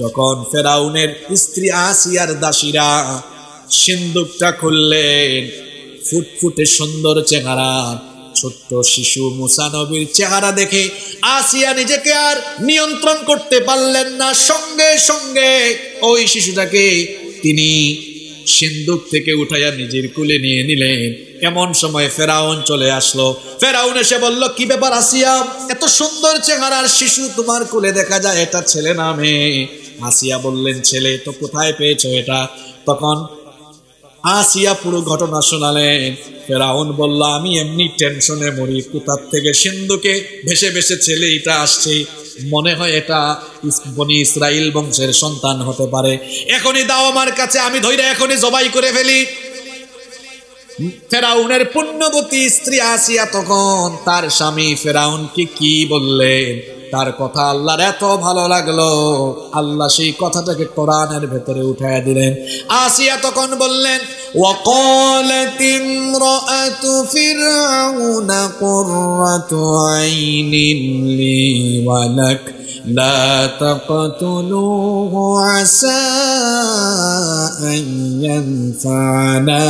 Speaker 1: যখন ফেরাউনের স্ত্রী আসিয়ার দাসীরা সিন্দুকটা খুললেন, ফুটফুটে সুন্দর চেহারা ছোট্ট শিশু মুসা নবীর চেহারা দেখে আসিয়া নিজেকে আর নিয়ন্ত্রণ করতে পারলেন না, সঙ্গে সঙ্গে ওই শিশুটাকে তিনি সিন্দুক থেকে উঠাইয়া নিজের কুলে নিয়ে নিলেন। এমন সময় ফেরাউন চলে আসলো। ফেরাউন এসে বলল, কি ব্যাপার আসিয়া, এত সুন্দর চেহারার শিশু তোমার কুলে দেখা যায়, এটা ছেলে না মেয়ে? আসিয়া বললেন, ছেলে। তো কোথায় পেয়েছো এটা? তখন আসিয়া পুরো ঘটনা শোনালেন। ফেরাউন বলল, আমি এমনি টেনশনে মরি, কোথার থেকে সিন্ধুকে ভেসে ভেসে ছেলে এটা আসছে, মনে হয় এটা বনি ইসরাইল বংশের সন্তান হতে পারে, এখনই দাও আমার কাছে, আমি ধইরা এখনই জবাই করে ফেলি। ফেরাউনের পুণ্যবতী স্ত্রী আসিয়া তখন তার স্বামী ফেরাউনকে কি বললেন, তার কথা আল্লাহর এত ভালো লাগলো, আল্লাহ সেই কথাটাকে কোরআনের ভেতরে উঠায়া দিলেন। আসিয়া তখন বললেন, وقالت امرأة فرعون قرة عين لي ولك لا تقتلوه عسى أن ينفعنا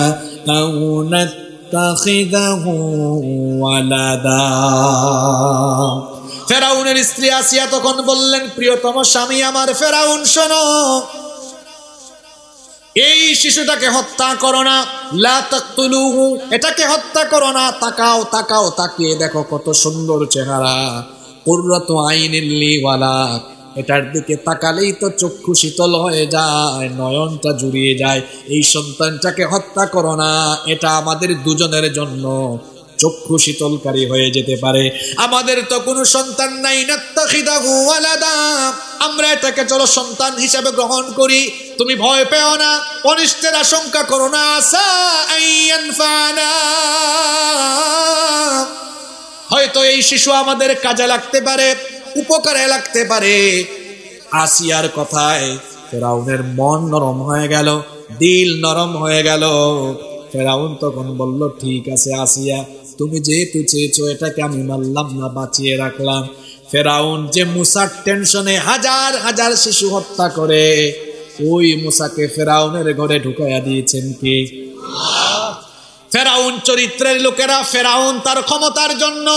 Speaker 1: أو نتخذه ولدا। ফেরাউনের স্ত্রী আসিয়া তখন বললেন, প্রিয়তম স্বামী আমার ফেরাউন, শোনো, এই শিশুটাকে হত্যা করো না, লা তাকতুলুহু, এটাকে হত্যা করো না। তাকাও তাকাও, তাকিয়ে দেখো কত সুন্দর চেহারা, কুররাতু আইনিন লি ওয়ালাক, এটার দিকে তাকালেই তো চক্ষু শীতল হয়ে যায়, নয়নটা জুড়িয়ে যায়। এই সন্তানটাকে হত্যা করো না, এটা আমাদের দুজনের জন্য চক্ষু শীতলকারী হয়ে যেতে পারে। আমাদের তো কোনো সন্তান নাই, নাত্তাখিদাহু ওয়ালাদা, আমরা এটাকে চলো সন্তান হিসেবে গ্রহণ করি। তুমি ভয় পেও না, অনিষ্টের আশঙ্কা করো না। আসা আইয়ানফানা, হয়তো এই শিশু আমাদের কাজে লাগতে পারে, উপকারে লাগতে পারে। আসিয়ার কথায় ফেরাউনের মন নরম হয়ে গেল, দিল নরম হয়ে গেল। ফেরাউন তখন বলল, ঠিক আছে আসিয়া, তুমি যেহেতু চেয়েছো, এটাকে আমি মানলাম না, বাঁচিয়ে রাখলাম। ফেরাউন যে মুসার টেনশনে হাজার হাজার শিশু হত্যা করে, ওই মুসাকে ফেরাউনের ঘরে ঢুকাইয়া দিয়েছেন কি? ফেরাউন চরিত্রের লোকেরা, ফেরাউন তার ক্ষমতার জন্য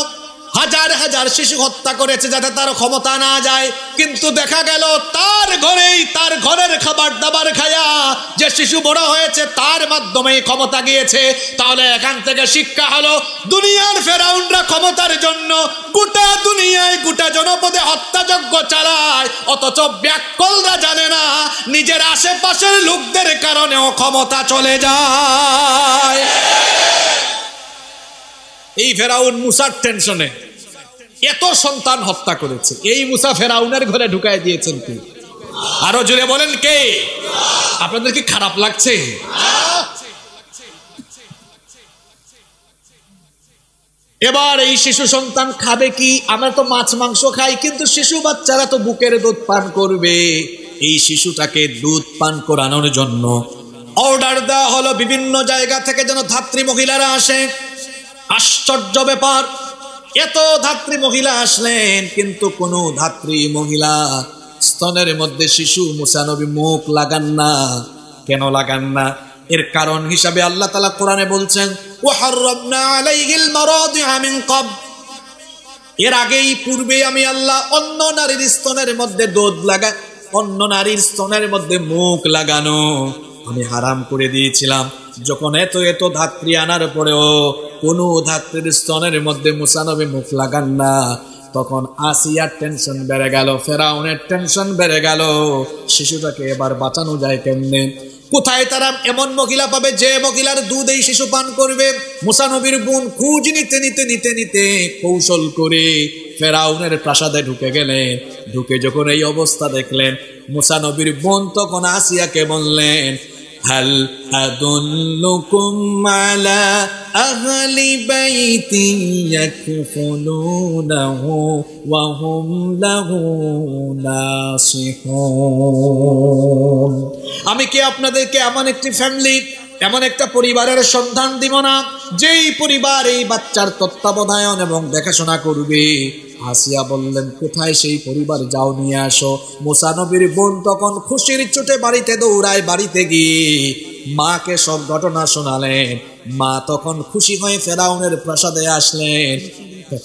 Speaker 1: হাজার হাজার শিশু হত্যা করেছে যাতে তার ক্ষমতা না যায়, কিন্তু দেখা গেল তার ঘরেই, তার ঘরের খাবার দাবার খায়া যে শিশু বড় হয়েছে, তার মাধ্যমেই ক্ষমতা গিয়েছে। তাহলে এখান থেকে শিক্ষা হলো, দুনিয়ার ফেরাউনরা ক্ষমতার জন্য গোটা দুনিয়ায়, গোটা জনপদে হত্যাযজ্ঞ চালায়, অথচ ব্যাককলরা জানে না নিজের আশেপাশের লোকদের কারণেও ক্ষমতা চলে যায়। এই ফেরাউন মুসার টেনশনে এত সন্তান হত্যা করেছে, এই মুসা ফেরাউনের ঘরে ঢুকাই দিয়েছেন কি? আরো জোরে বলেন কে? আপনাদের কি খারাপ লাগছে? এবার এই শিশু সন্তান খাবে কি? আমরা তো মাছ মাংস খাই, কিন্তু শিশু বাচ্চারা তো বুকের দুধ পান করবে। এই শিশুটাকে দুধ পান করানোর জন্য অর্ডার দেওয়া হলো বিভিন্ন জায়গা থেকে যেন ধাত্রী মহিলারা আসে। আশ্চর্য ব্যাপার, এত ধাত্রী মহিলা আসলেন, কিন্তু কোন ধাত্রী মহিলা স্তনের মধ্যে শিশু মুসা নবী মুখ লাগান না। কেন লাগান না? এর কারণ হিসাবে আল্লাহ তাআলা কোরআনে বলছেন, ওয়াহাররামনা আলাইহিল মারাদিআ মিন ক্বাব, এর আগেই পূর্বে আমি আল্লাহ অন্য নারীর স্তনের মধ্যে দুধ লাগা, অন্য নারীর স্তনের মধ্যে মুখ লাগানো আমি হারাম করে দিয়েছিলাম। যখন এত এত ধাত্রী আনার পরেও কোন ধাত্রীর স্তনের মধ্যে মুসা নবী মুখ লাগান না, তখন আসিয়ার টেনশন বেড়ে গেল, ফেরাউনের টেনশন বেড়ে গেল। শিশুটাকে এবার বাঁচানো যায় কেমনে? কোথায় তারা এমন মহিলা পাবে যে মহিলার দুধ এই শিশু পান করবে? মুসা নবীর বোন খোঁজ নিতে নিতে নিতে নিতে কৌশল করে ফেরাউনের প্রাসাদে ঢুকে গেলেন। ঢুকে যখন এই অবস্থা দেখলেন, মুসা নবীর বোন তখন আসিয়াকে বললেন, হাল আদুল্লুকুম আলা আহলি বাইতি ইয়াকফুলুনাহু ওয়া হুম লাহু নাসিহুন, আমি কি আপনাদেরকে এমন একটি ফ্যামিলি, এমন একটা পরিবারের সন্ধান দিব না যেই পরিবার এই বাচ্চার তত্ত্বাবধান এবং দেখাশোনা করবে? আসিয়া বললেন, কোথায় সেই পরিবার? যাও নিয়ে আসো। মুসা নবীর বোন তখন খুশির চোটে বাড়িতে দৌড়ায়, বাড়িতে গিয়ে মাকে সব ঘটনা শোনালেন। মা তখন খুশি হয়ে ফেরাউনের প্রাসাদে আসলেন।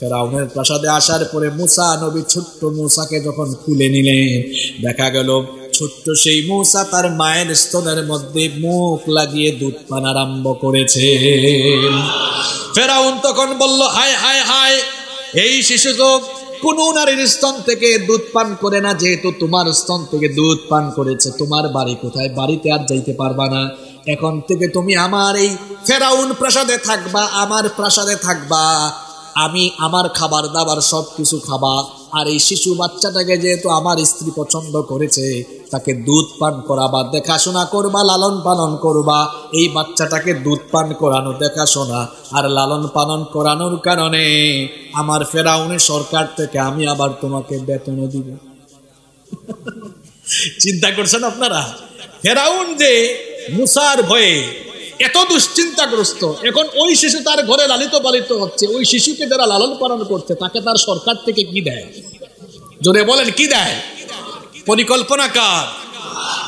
Speaker 1: ফেরাউনের প্রাসাদে আসার পরে মুসা নবী ছোট্ট মুসাকে যখন খুলে নিলেন, দেখা গেল ছোট্ট সেই মুসা তার মায়ের স্তনের মধ্যে মুখ লাগিয়ে দুধ পান আরম্ভ করেছে। ফেরাউন তখন বলল, হায় হায় হায়, এই শিশু তো কোন নারীর স্তন থেকে দুধ পান করে না, যেহেতু তোমার স্তন থেকে দুধ পান করেছে, তোমার বাড়ি কোথায়? বাড়িতে আর যাইতে পারবা না। এখন থেকে তুমি আমার এই ফেরাউন প্রাসাদে থাকবা, আমার প্রাসাদে থাকবা। আমি আমার খাবার দাবার সবকিছু খাবা। আর এই শিশু বাচ্চাটাকে যেহেতু আমার স্ত্রী পছন্দ করেছে, তাকে দুধ পান করাবা, দেখাশোনা করবা, লালন পালন করবা। এই বাচ্চাটাকে দুধ পান করানো, দেখাশোনা আর লালন পালন করানোর কারণে আমার ফেরাউনের সরকার থেকে আমি আবার তোমাকে বেতনও দিব। চিন্তা করছেন আপনারা? ফেরাউন যে মুসার ভয়ে এত দুশ্চিন্তাগ্রস্ত, এখন ওই শিশু তার ঘরে লালিত পালিত হচ্ছে, ওই শিশুকে যারা লালন পালন করছে তাকে তার সরকার থেকে কি দেয়? জোরে বলেন কি দেয়? পরিকল্পনা কার?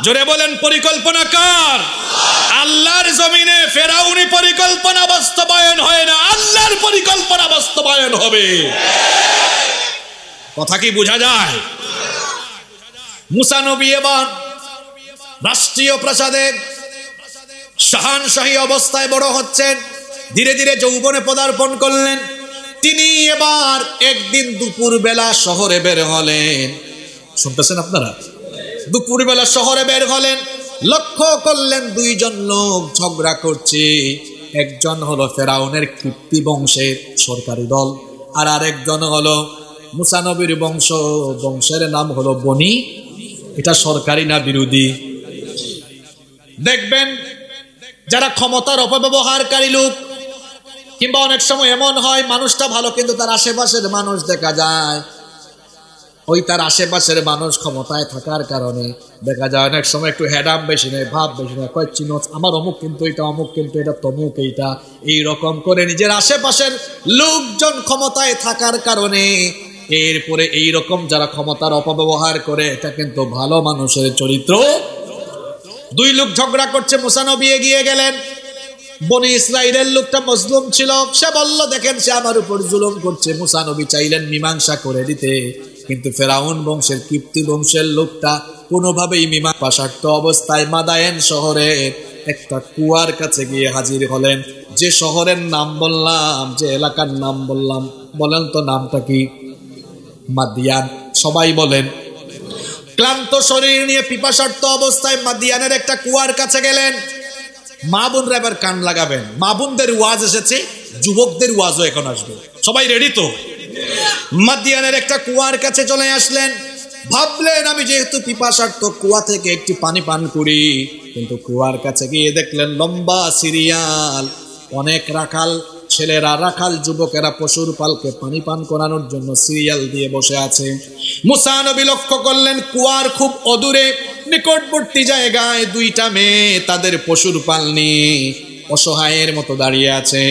Speaker 1: জোরে বলেন পরিকল্পনা কার? আল্লাহর জমিনে ফেরাউনি পরিকল্পনা বাস্তবায়ন হয় না, আল্লাহর পরিকল্পনা বাস্তবায়ন হবে। কথা কি বোঝা যায়? মুসা নবী এবার রাষ্ট্রীয় প্রাসাদে শাহানশাহী অবস্থায় বড় হচ্ছেন, ধীরে ধীরে যৌবনে পদার্পণ করলেন। তিনি এবার একদিন দুপুর বেলা শহরে বের হলেন। শুনতেছেন আপনারা? দুপুর বেলা শহরে বের হলেন, লক্ষ্য করলেন দুইজন লোক ঝগড়া করছে। একজন হলো ফেরাউনের কীর্তি বংশের সরকারি দল, আর আরেকজন হলো মুসা নবীর বংশের নাম হলো বনি। এটা সরকারি না বিরোধী? দেখবেন যারা ক্ষমতার অপব্যবহারকারী লোক, কিংবা অনেক সময় এমন হয় মানুষটা ভালো কিন্তু তার আশেপাশের মানুষ দেখা যায়, ওই তার আশেপাশের মানুষ ক্ষমতায় থাকার কারণে দেখা যায় অনেক সময় একটু হেডাম বেশি নেই, ভাব বেশি নেই, কয় চিনো আমার অমুক কিন্তু এটা, অমুক কিন্তু এটা, তমুক এইটা, এইরকম করে নিজের আশেপাশের লোকজন ক্ষমতায় থাকার কারণে এরপরে এইরকম যারা ক্ষমতার অপব্যবহার করে, এটা কিন্তু ভালো মানুষের চরিত্র। দুই লোক ঝগড়া করছে, মুসা নবী এগিয়ে গেলেন। বনি ইসরাইলের লোকটা মজলুম ছিল, সে বলল দেখেন সে আমার উপর জুলুম করছে। মুসা নবী চাইলেন মীমাংসা করে দিতে, কিন্তু ফেরাউন বংশের কীর্তি বংশের লোকটা কোনোভাবেই মীমাংসাক্ত অবস্থায় মাদায়েন শহরে একটা কুয়ার কাছে গিয়ে হাজির হলেন। যে শহরের নাম বললাম, যে এলাকার নাম বললাম, বলেন তো নামটা কি? মাদিয়ান। সবাই বলেন। ক্লান্ত শরীর নিয়ে পিপাসার্ত অবস্থায় মাদিয়ানের একটা কুয়ার কাছে গেলেন। মা বোনরা এবার কান লাগাবেন, মা বোনদের ওয়াজ এসেছে, যুবকদের ওয়াজও এখন আসবে। সবাই রেডি তো? মাদিয়ানের একটা কুয়ার কাছে চলে আসলেন। ভাবলেন আমি যেহেতু পিপাসার্থ কুয়া থেকে একটি পানি পান করি, কিন্তু কুয়ার কাছে গিয়ে দেখলেন লম্বা সিরিয়াল, অনেক রাখাল ছেলেরা, রাখাল যুবকেরা পশুর পালকে পানি পান করানোর জন্য সিরিয়াল দিয়ে বসে আছে। মুসা নবী লক্ষ্য করলেন কুয়ার খুব অদূরে নিকটবর্তী জায়গায় দুইটা মেয়ে তাদের পশুর পাল নিয়ে অসহায়ের মতো দাঁড়িয়ে আছে।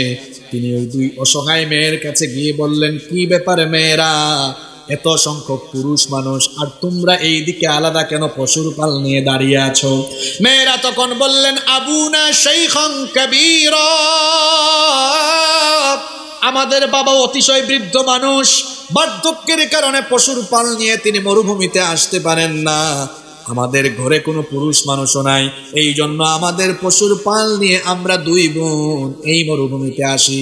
Speaker 1: তিনি ওই দুই অসহায় মেয়ের কাছে গিয়ে বললেন, কি ব্যাপারে মেয়েরা, এত সংখ্যক পুরুষ মানুষ আর তোমরা এই দিকে আলাদা কেন পশুর পাল নিয়ে দাঁড়িয়ে আছো? মেয়েরা তখন বললেন, আবুনা শাইখান কাবীরা, আমাদের বাবা অতিশয় বৃদ্ধ মানুষ, বার্ধক্যের কারণে পশুর পাল নিয়ে তিনি মরুভূমিতে আসতে পারেন না, আমাদের ঘরে কোনো পুরুষ মানুষও নাই, এই জন্য আমাদের পশুর পাল নিয়ে আমরা দুই বোন এই মরুভূমিতে আসি।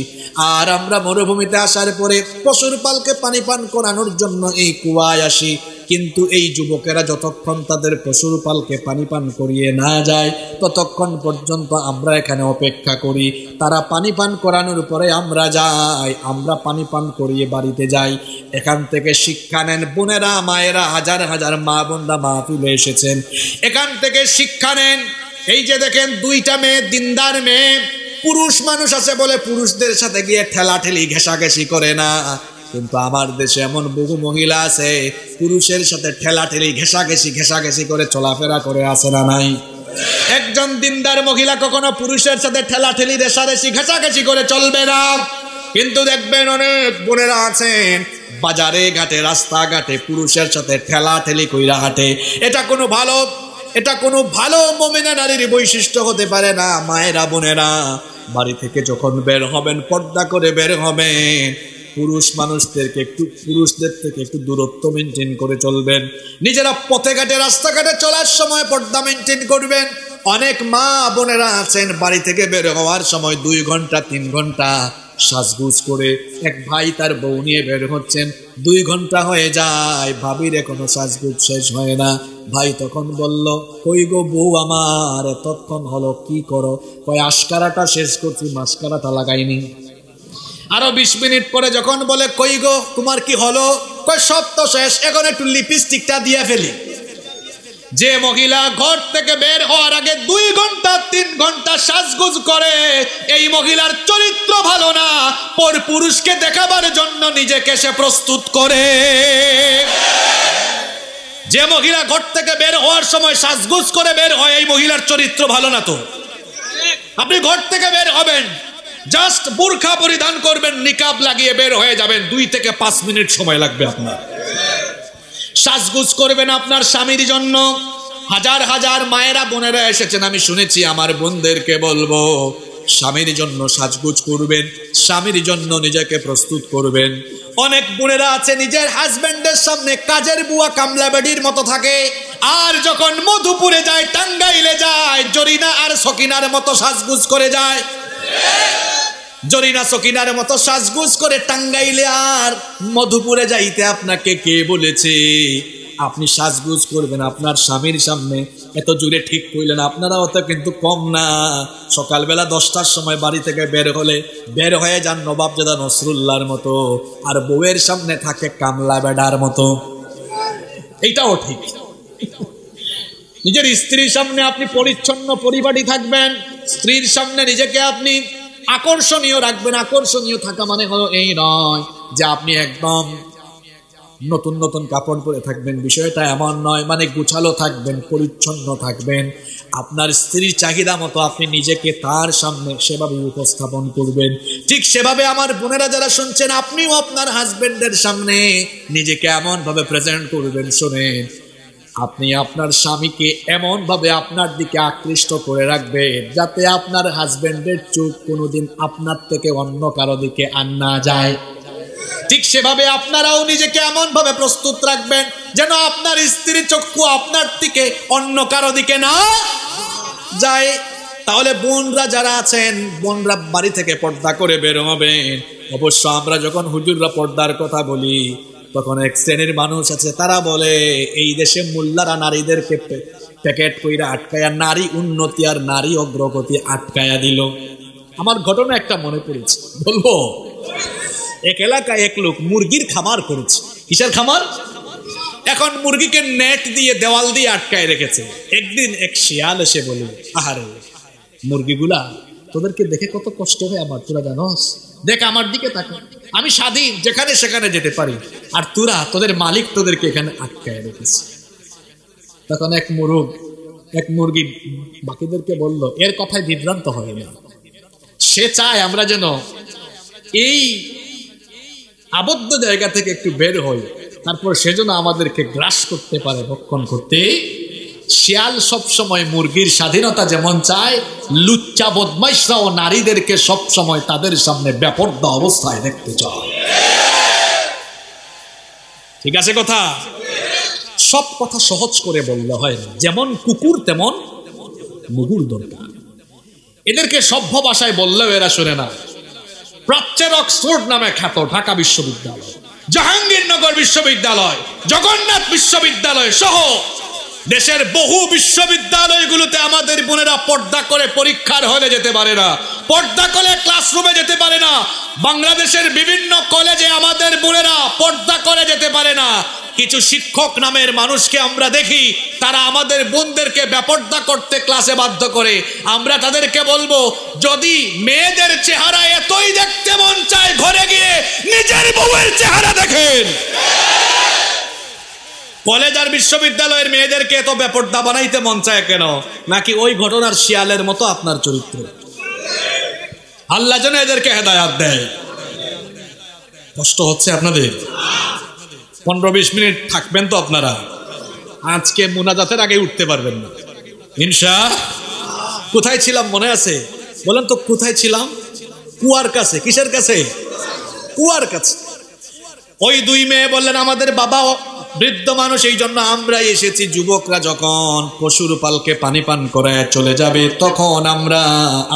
Speaker 1: আর আমরা মরুভূমিতে আসার পরে পশুর পালকে পানি পান করানোর জন্য এই কুয়ায় আসি, কিন্তু এই যুবকেরা যতক্ষণ তাদের পশুর পালকে পানি পান করিয়ে না যায় ততক্ষণ পর্যন্ত আমরা এখানে অপেক্ষা করি। তারা পানি পান করানোর পরে আমরা যাই, আমরা পানি পান করিয়ে বাড়িতে যাই। এখান থেকে শিক্ষা নেন বোনেরা, মায়েরা, হাজার হাজার মা বোনরা মাহফিলে এসেছেন, এখান থেকে শিক্ষা নেন। এই যে দেখেন দুইটা মেয়ে, দিনদার মেয়ে, পুরুষ মানুষ আছে বলে পুরুষদের সাথে গিয়ে ঠেলাঠেলি ঘেঁষাঘেঁষি করে না, কিন্তু আমার দেশে এমন বহু মহিলা আছে পুরুষের সাথে ঠেলাঠেলি ঘেঁষাঘেঁষি করে চলাফেরা করে, আছে না নাই? একজন দিনদার মহিলা কখনো পুরুষের সাথে ঠেলাঠেলি রেষারেষি ঘেঁষাঘেঁষি করে চলবে না। কিন্তু দেখবেন অনেক বোনেরা আছেন বাজারে ঘাটে রাস্তাঘাটে পুরুষের সাথে ঠেলাঠেলি কইরা হাঁটে। এটা কোনো ভালো মুমিনা নারীর বৈশিষ্ট্য হতে পারে না। মায়েরা, বোনেরা, বাড়ি থেকে যখন বের হবেন পর্দা করে বের হবেন, পুরুষদের থেকে একটু দূরত্ব মেনটেন করে চলবেন। নিজেরা পথে ঘাটে রাস্তাঘাটে চলার সময় পর্দা মেনটেন করবেন। অনেক মা বোনেরা আছেন বাড়ি থেকে বের হওয়ার সময় 2 ঘন্টা 3 ঘন্টা সাজগুজ করে, এক ভাই তার বউ নিয়ে বের হচ্ছেন, 2 ঘন্টা হয়ে যায়, ভাবির এখনো সাজগুজ শেষ হয় না। ভাই তখন বলল, কই গো বউ আমার, এতক্ষণ হলো কি করো? কয় আশকারাটা শেষ করছি, মাস্কারাটা লাগাইনি। আরো 20 মিনিট পরে যখন বলে, কই গো তোমার কি হলো? কয় সব তো শেষ, এখন একটু লিপস্টিকটা দিয়ে ফেলি। যে মহিলা ঘর থেকে বের হওয়ার আগে 2 ঘন্টা 3 ঘন্টা সাজগুজ করে, এই মহিলার চরিত্র ভালো না। পর পুরুষকে দেখাবার জন্য নিজেকে সে প্রস্তুত করে। যে মহিলা ঘর থেকে বের হওয়ার সময় সাজগুজ করে বের হয়, এই মহিলার চরিত্র ভালো না। তো আপনি ঘর থেকে বের হবেন, জাস্ট বুরখা পরিধান করবেন, নিকাব লাগিয়ে বের হয়ে যাবেন, 2 থেকে 5 মিনিট সময় লাগবে আপনার। সাজগুজ করবেন আপনার স্বামীর জন্য। হাজার হাজার মায়েরা বোনেরা এসেছেন, আমি শুনেছি, আমার বোনদেরকে বলবো স্বামীর জন্য সাজগুজ করবেন, স্বামীর জন্য নিজেকে প্রস্তুত করবেন। অনেক বোনেরা আছে নিজের হাজবেন্ডের সামনে কাজের বুয়া কামলা বেডির মতো থাকে, আর যখন মধুপুরে যায়, টাঙ্গাইলে যায়, জরিনা আর সকিনার মতো সাজগুজ করে যায়। জরিনা সকিনার মতো সাজগুজ করে টাঙ্গাইলে আর মধুপুরে যাইতে আপনাকে কে বলেছে? আপনি সাজগুজ করবেন আপনার স্বামীর সামনে, এত জোরে ঠিক কইলেন। আপনারাও তো কিন্তু কম না। সকালবেলা 10টার সময় বাড়ি থেকে বের হয়ে যান নবাবজাদা নসরুল্লাহর মতো, আর বউয়ের সামনে থাকে কামলা বেডার মতো। এইটাও ঠিক। নিজের স্ত্রীর সামনে আপনি পরিচ্ছন্ন পরিপাটি থাকবেন, স্ত্রীর সামনে নিজেকে আপনি আকর্ষণীয় রাখবেন। আকর্ষণীয় থাকা মানে হলো এই নয় যে আপনি একদম নতুন নতুন কাপড় পরে থাকবেন, বিষয়টা এমন নয়। মানে গুছালো থাকবেন, পরিচ্ছন্ন থাকবেন, আপনার স্ত্রীর চাহিদা মতো আপনি নিজেকে তার সামনে সেভাবে উপস্থাপন করবেন। ঠিক সেভাবে আমার বোনেরা যারা শুনছেন, আপনিও আপনার হাজবেন্ডের সামনে নিজেকে এমন ভাবে প্রেজেন্ট করবেন। শোনেন, আপনি আপনার স্বামীকে এমন ভাবে আপনার দিকে আকৃষ্ট করে রাখবেন যাতে আপনার হাজবেন্ডের চোখ কোনোদিন আপনার থেকে অন্য কারো দিকে আর না যায়। ঠিক সেভাবে আপনারাও নিজেকে এমন ভাবে প্রস্তুত রাখবেন যেন আপনার স্ত্রীর চক্ষু আপনার দিকে অন্য কারো দিকে না যায়। তাহলে বোনরা যারা আছেন, বোনরা বাড়ি থেকে পর্দা করে বের হবেন। অবশ্য আমরা যখন হুজুররা পর্দার কথা বলি, তখন এক শ্রেণীর মানুষ আছে, তারা বলে এই দেশে মোল্লারা নারীদেরকে প্যাকেট কইরা আটকায়া নারী উন্নতি আর নারী অগ্রগতি আটকায়া দিল। আমার ঘটনা একটা মনে পড়েছে, বলবো। এক এলাকায় এক লোক মুরগির খামার করেছে। কিসের খামার? এখন মুরগিকে নেট দিয়ে দেওয়াল দিয়ে আটকায় রেখেছে। একদিন এক শিয়াল এসে বলল, আহারে মুরগিগুলা, তোদেরকে দেখে কত কষ্ট হয় আমার, তোরা জানোস? দেখ আমার দিকে তাকা, আমি স্বাধীন, যেখানে সেখানে যেতে পারি, আর তোরা, তোদের মালিক তোদেরকে এখানে আটকায় রেখেছে। তখন এক মুরগি বাকিদেরকে বলল, এর কথায় বিভ্রান্ত হয় না, সে চায় আমরা যেন এই আবদ্ধ জায়গা থেকে একটু বের হই, তারপর সেজন্য আমাদেরকে গ্রাস করতে পারে, ভক্ষণ করতে। শিয়াল সব সময় মুরগির স্বাধীনতা যেমন চায়, লুচ্চা বদমাইশরা ও নারীদেরকে সব সময় তাদের সামনে বেপরদা অবস্থায় দেখতে চায়। ঠিক আছে কথা? সব কথা সহজ করে বললে হয় না, যেমন কুকুর তেমন মুগুর দরকার। এদেরকে সভ্য ভাষায় বললেও এরা শুনে না। প্রাচ্যের অক্সফোর্ড নামে খ্যাত ঢাকা বিশ্ববিদ্যালয়, জাহাঙ্গীরনগর বিশ্ববিদ্যালয়, জগন্নাথ বিশ্ববিদ্যালয় সহ দেশের বহু বিশ্ববিদ্যালয়গুলোতে আমাদের বোনেরা পর্দা করে পরীক্ষার হলে যেতে পারে না, পর্দা করে ক্লাসরুমে যেতে পারে না। বাংলাদেশের বিভিন্ন কলেজে আমাদের বোনেরা পর্দা করে যেতে পারে না। কিছু শিক্ষক নামের মানুষকে আমরা দেখি, তারা আমাদের বোনদেরকে বেপর্দা করতে ক্লাসে বাধ্য করে। আমরা তাদেরকে বলবো, যদি মেয়েদের চেহারা এতই দেখতে মন চায়, ঘরে গিয়ে নিজের বউয়ের চেহারা দেখেন। কলেজ আর বিশ্ববিদ্যালয়ের মেয়েদেরকে এত বেপর্দা বানাইতে মন চায় কেন? নাকি ওই ঘটনার শিয়ালের মতো আপনার চরিত্র? আল্লাহ যেন এদেরকে হেদায়াত দেয়। কষ্ট হচ্ছে আপনাদের? 15-20 মিনিট থাকবেন তো আপনারা? আজকে মুনাজাতের আগে উঠতে পারবেন না ইনশাআল্লাহ। কোথায় ছিলাম মনে আছে? বলেন তো কোথায় ছিলাম? কুয়ার কাছে। কিসের কাছে? কুয়ার কাছে। ওই দুই মেয়ে বললেন, আমাদের বাবা বৃদ্ধ মানুষ, এই জন্য আমরা এসেছি। যুবকরা যখন পশুর পালকে পানি পান করায় চলে যাবে, তখন আমরা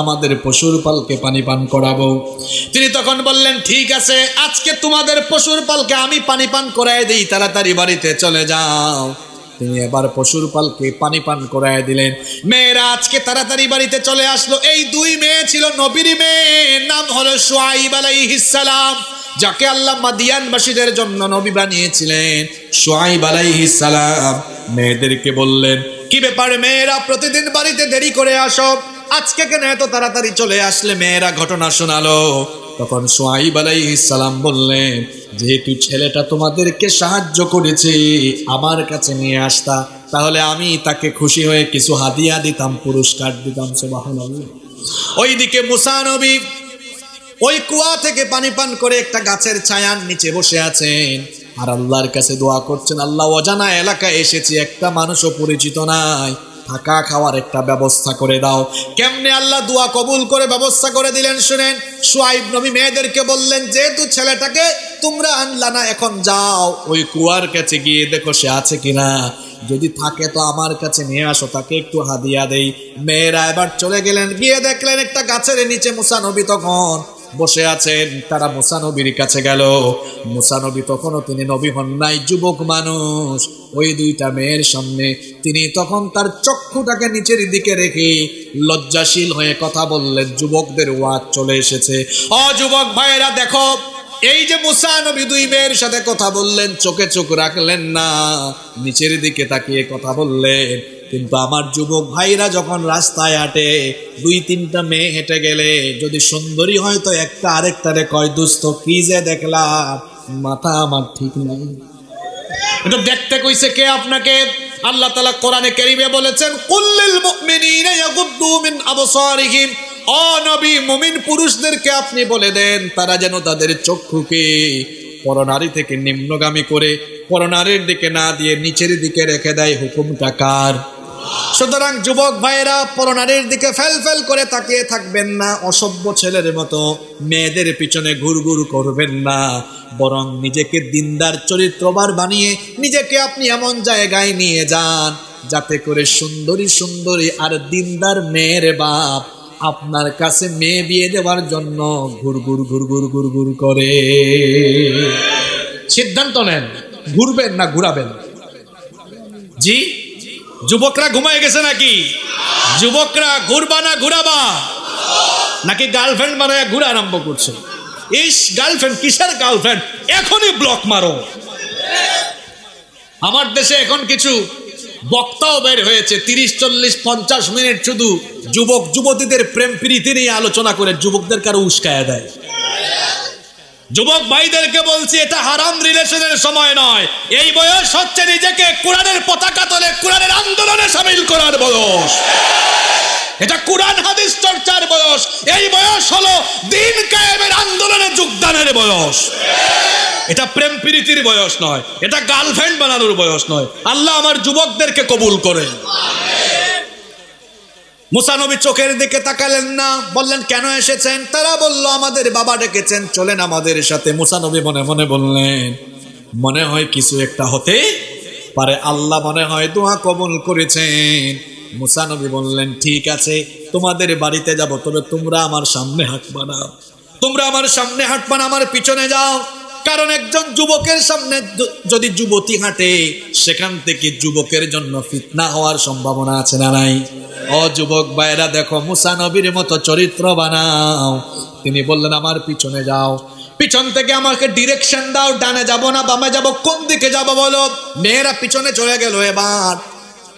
Speaker 1: আমাদের পশুর পালকে পানি পান করাবো। তিনি তখন বললেন, ঠিক আছে, আজকে তোমাদের পশুর পালকে আমি পানি পান করায় দিই, তাড়াতাড়ি বাড়িতে চলে যাও। তিনি এবার পশুর পালকে পানি পান করায় দিলেন। মেয়েরা আজকে তাড়াতাড়ি বাড়িতে চলে আসলো। এই দুই মেয়ে ছিল নবীর মেয়ে, নাম হলো শুআইব আলাইহিস সালাম, যাকে আল্লাহ মাদিয়ানবাসীদের জন্য নবী বানিয়েছিলেন। শুআইব আলাইহিস সালাম মেয়েদেরকে বললেন, কি ব্যাপার মেয়েরা, প্রতিদিন বাড়িতে দেরি করে আসো, আজকে কেন এত তাড়াতাড়ি চলে আসলে? মেয়েরা ঘটনা শোনালো। তখন শুআইব আলাইহিস সালাম বললেন, যেহেতু ছেলেটা তোমাদেরকে সাহায্য করেছে, আমার কাছে নিয়ে আসতা, তাহলে আমি তাকে খুশি হয়ে কিছু হাদিয়া দিতাম, পুরস্কার দিতাম। সুবহানাল্লাহ। ওইদিকে মুসা নবী ওই কুয়া থেকে পানি পান করে একটা গাছের ছায়ার নিচে বসে আছেন আর আল্লাহর কাছে দোয়া করছেন, আল্লাহ, অজানা এলাকায় এসেছি, একটা মানুষও পরিচিত নাই, থাকা খাওয়ার একটা ব্যবস্থা করে দাও। কেমনে আল্লাহ দোয়া কবুল করে ব্যবস্থা করে দিলেন শুনেন। শুআইব নবী মেয়েদেরকে বললেন, যেহেতু ছেলেটাকে তোমরা আনলা না, এখন যাও ওই কুয়ার কাছে গিয়ে দেখো সে আছে কিনা, যদি থাকে তো আমার কাছে নিয়ে আসো, তাকে একটু হাদিয়া দেই। মেয়েরা এবার চলে গেলেন, গিয়ে দেখলেন একটা গাছের নিচে মুসা নবী তখন বসে আছেন। তারা মুসা নবীর কাছে গেল। মুসা নবী তখনও তিনি নবী হন নাই, যুবক মানুষ। ওই দুইটা মেয়ের সামনে তিনি তখন তার চক্ষুটাকে নিচের দিকে রেখে লজ্জাশীল হয়ে কথা বললেন। যুবকদের ওয়াজ চলে এসেছে। ও যুবক ভাইয়েরা, দেখো, এই যে মুসা নবী দুই মেয়ের সাথে কথা বললেন, চোখে চোখ রাখলেন না, নিচের দিকে তাকিয়ে কথা বললেন। কিন্তু আমার যুবক ভাইরা যখন রাস্তায় হাঁটে, 2-3টা মেয়ে হেঁটে গেলে যদি সুন্দরী হয় তো একটা আরেকটারে কয়, দোস্ত কি যে দেখলাম, মাথা আমার ঠিক নাই। এটা দেখতে কইছে কে আপনাকে? আল্লাহ তাআলা কোরআনে কারীমে বলেছেন, কুল্লিল মুমিনিনা ইয়াগুদ্দু মিন আবসারিহিম। ও নবী, মুমিন পুরুষদেরকে আপনি বলে দেন তারা যেন তাদের চক্ষুকে পরনারী থেকে নিম্নগামী করে পরনারীর দিকে না দিয়ে নিচের দিকে রেখে দেয়। হুকুমটা কার? সুতরাং যুবক ভাইয়েরা, পরনারীর দিকে ফেল ফেল করে তাকিয়ে থাকবেন না, অসভ্য ছেলের মতো মেয়েদের পিছনে ঘুরঘুর করবেন না, বরং নিজেকে দিনদার চরিত্রবান বানিয়ে নিজেকে আপনি এমন জায়গায় নিয়ে যান যাতে করে সুন্দরী সুন্দরী আর দিনদার মেয়ের বাপ আপনার কাছে মেয়ে বিয়ে দেওয়ার জন্য ঘুরঘুর ঘুরঘুর ঘুরঘুর করে। সিদ্ধান্ত নেন, ঘুরবেন না ঘুরাবেন? জি, যুবকরা ঘুমায় গেছে নাকি? যুবকরা ঘুরবা না ঘুরাবা? নাকি গার্লফ্রেন্ড বানায় ঘুরা আরম্ভ করছে? এই গার্লফ্রেন্ড কিসের গার্লফ্রেন্ড? এখনই ব্লক মারো। আমার দেশে এখন কিছু বক্তাও বের হয়েছে 30-40-50 মিনিট শুধু যুবক যুবতীদের প্রেম প্রীতি নিয়ে আলোচনা করে যুবকদেরকে আরো উস্কায়া দেয়। যুবক ভাইদেরকে বলছি, এটা হারাম রিলেশনের সময় নয়। এই বয়স হচ্ছে নিজেকে কোরআনের পতাকা তলে কোরআনের আন্দোলনে শামিল করার বয়স। এটা কোরআন হাদিস চর্চার বয়স। এই বয়স হলো দ্বীন কায়েমের আন্দোলনে যোগদানের বয়স। এটা প্রেম প্রীতির বয়স নয়, এটা গার্লফ্রেন্ড বানানোর বয়স নয়। আল্লাহ আমার যুবকদেরকে কবুল করেন। মুসা নবী চোখের দিকে তাকালেন না, বললেন কেন এসেছেন? তারা বলল আমাদের বাবা ডেকেছেন, চলেন আমাদের সাথে। মুসা নবী মনে মনে বললেন, মনে হয় কিছু একটা হতে পারে, আল্লাহ মনে হয় দোয়া কবুল করেছেন। মুসা নবী বললেন, ঠিক আছে, তোমাদের বাড়িতে যাব, তবে তোমরা আমার সামনে হাঁটবা না, তোমরা আমার সামনে হাঁটবা না, আমার পিছনে যাও। কারণ একজন যুবকের সামনে যদি যুবতী হাঁটে, সেখান থেকে যুবকের জন্য ফিতনা হওয়ার সম্ভাবনা আছে না নাই? ও যুবক ভাইরা, দেখো মুসা নবীর মতো চরিত্র বানাও। তিনি বললেন আমার পিছনে যাও, পিছন থেকে আমাকে ডিরেকশন দাও, ডানে যাব না বামে যাব, কোন দিকে যাব বলো। মেয়েরা পিছনে চলে গেল। এবার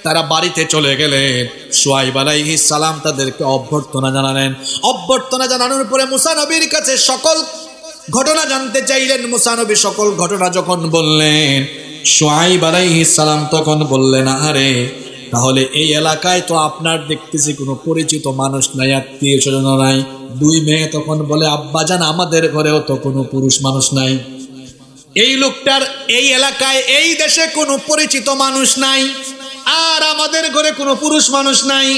Speaker 1: তারা বাড়িতে চলে গেলেন। শুআয়ব আলাইহিস সালাম তাদেরকে অভ্যর্থনা জানালেন। অভ্যর্থনা জানানোর পরে মুসা নবীর কাছে সকল ঘটনা জানতে চাইলেন। মুসা নবী সকল ঘটনা যখন বললেন, শুআয়ব আলাইহিস সালাম তখন বললেন, আরে তাহলে এই এলাকায় তো আপনার দেখতেছি কোনো পরিচিত মানুষ নাই, আত্মীয় স্বজন নাই। দুই মেয়ে তখন বলে, আব্বাজান আমাদের ঘরেও তো কোনো পুরুষ মানুষ নাই। এই লোকটার এই এলাকায় এই দেশে কোনো পরিচিত মানুষ নাই, আর আমাদের ঘরে কোনো পুরুষ মানুষ নাই।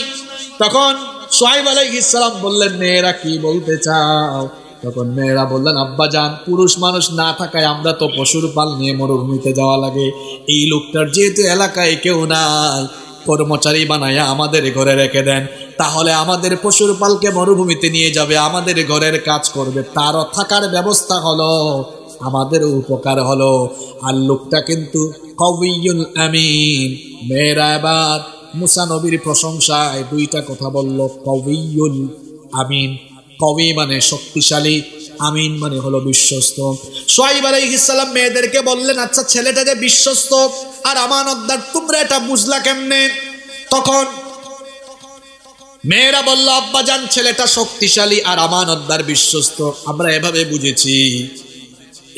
Speaker 1: তখন শুআয়ব আলাইহিস সালাম বললেন, মেয়েরা কি বলতে চাও? তখন মেয়েরা বললেন, আব্বাজান পুরুষ মানুষ না থাকায় আমরা তো পশুর পাল নিয়ে মরুভূমিতে যাওয়া লাগে। এই লোকটার যেহেতু এলাকায় কেউ নাই, কর্মচারী বানায়া আমাদের ঘরে রেখে দেন, তাহলে আমাদের পশুর পালকে মরুভূমিতে নিয়ে যাবে, আমাদের ঘরের কাজ করবে, তারও থাকার ব্যবস্থা হলো, আমাদের উপকার হলো। আর লোকটা কিন্তু কওয়িয়ুল আমিন। মেয়েরা এবার মুসা নবীর প্রশংসায় দুইটা কথা বলল, কওয়িয়ুল আমিন। কওয়ি মানে শক্তিশালী, আমিন মানে হলো বিশ্বস্ত। শুআয়ব আলাইহিস সালাম মেয়েদেরকে বললেন, আচ্ছা ছেলেটা যে বিশ্বস্ত আর আমানতদার, তোমরা এটা বুঝলা কেমনে? তখন মেয়েরা বলল, আব্বাজান ছেলেটা শক্তিশালী আর আমানতদার বিশ্বস্ত আমরা এভাবে বুঝেছি,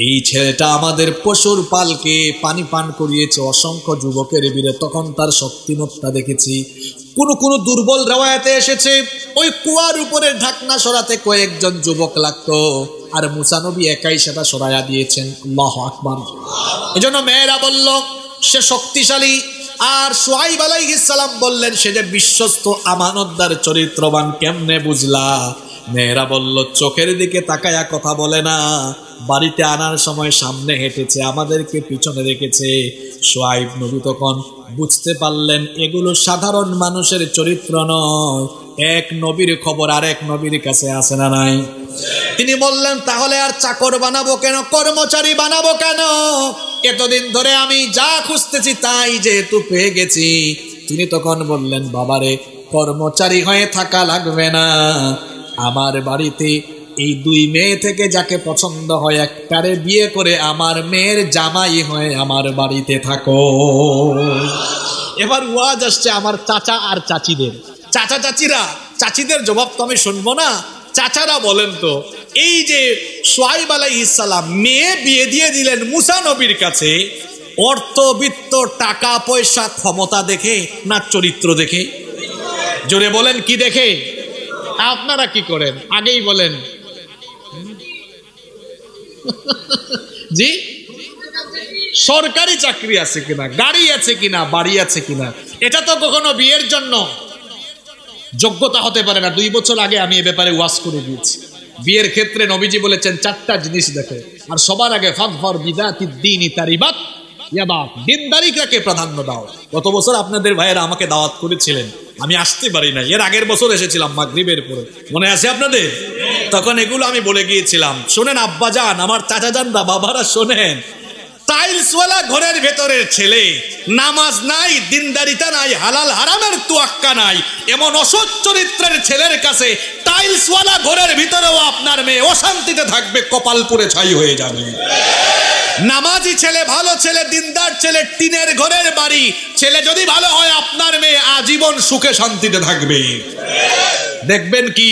Speaker 1: এই ছেলেটা আমাদের পশুর পালকে পানি পান করিয়েছে অসংখ্য যুবকের বীরে, তখন তার শক্তিমত্তা দেখেছি। কোন কোন দুর্বল রিওয়ায়াতে এসেছে ওই কুয়ার উপরে ঢাকনা সরাতে কয়েকজন যুবক লাগতো, আর মুসা নবী একাই সেটা সরাইয়া দিয়েছেন। আল্লাহু আকবার। এজন্য মেয়েরা বলল সে শক্তিশালী, আর শুআয়ব আলাইহিস সালাম বললেন সে যে বিশ্বস্ত আমানতদার চরিত্রবান। কেমনে বুঝলা? মেয়েরা বলল, চোখের দিকে তাকায়া কথা বলে না, বাড়িতে আনার সময় সামনে হেঁটেছে, আমাদেরকে পিছনে রেখেছে। শুআয়ব নবী তখন বুঝতে পারলেন এগুলো সাধারণ মানুষের চরিত্র নয়, এক নবীর খবর আর এক নবীর কাছে আসে না নাই? তিনি বললেন, তাহলে আর চাকর বানাবো কেন, কর্মচারী বানাবো কেন? এতদিন ধরে আমি যা খুঁজতেছি তাই যেহেতু পেয়ে গেছি। তিনি তখন বললেন, বাবারে কর্মচারী হয়ে থাকা লাগবে না, আমার বাড়িতে এই দুই মেয়ে থেকে যাকে পছন্দ হয় একটারে বিয়ে করে আমার মেয়ের জামাই হয়ে আমার বাড়িতে থাকো। এবার ওয়াজ আসছে আমার চাচা আর চাচিদের। চাচা চাচিরা, চাচিদের জবাব তো আমি শুনবো না, চাচারা বলেন তো, এই যে শুআয়ব আলাইহিস সালাম মেয়ে বিয়ে দিয়ে দিলেন মুসা নবীর কাছে, অর্থবিত্ত টাকা পয়সা ক্ষমতা দেখে না চরিত্র দেখে? জোরে বলেন, কি দেখে? আপনারা কি করেন আগেই বলেন। জি, সরকারি চাকরি আছে কিনা, গাড়ি আছে কিনা, বাড়ি আছে কিনা, এটা তো কখনো বিয়ের জন্য যোগ্যতা হতে পারে না। 2 বছর আগে আমি এ ব্যাপারে ওয়াজ করে দিয়েছি। বিয়ের ক্ষেত্রে নবীজি বলেছেন 4টা জিনিস দেখে, আর সবার আগে ফাযফার বিযাতিদ দীনি তারিবাত ইয়াদাক, দিনদারিকে প্রাধান্য দাও। গত বছর আপনাদের ভাইয়েরা আমাকে দাওয়াত করেছিলেন, আমি আসতে পারি না, এর আগের বছর এসেছিলাম মাগরিবের পরে, মনে আছে আপনাদের? তখন এগুলো আমি বলে গিয়েছিলাম। শোনেন আব্বাজান, আমার চাচাজানরা, বাবারা শোনেন, তাই টাইলসওয়ালা ঘরের ভেতরের ছেলে, নামাজ নাই, দিনদারিতা নাই, হালাল হারামের তোয়াক্কা নাই, এমন অসৎ চরিত্রের ছেলের কাছে টাইলসওয়ালা ঘরের ভিতরেও আপনার মেয়ে অশান্তিতে থাকবে, কপাল পুড়ে ছাই হয়ে যাবে। নামাজি ছেলে, ভালো ছেলে, দিনদার ছেলে, টিনের ঘরের বাড়ি ছেলে যদি ভালো হয়, আপনার মেয়ে আজীবন সুখে শান্তিতে থাকবে। দেখবেন কি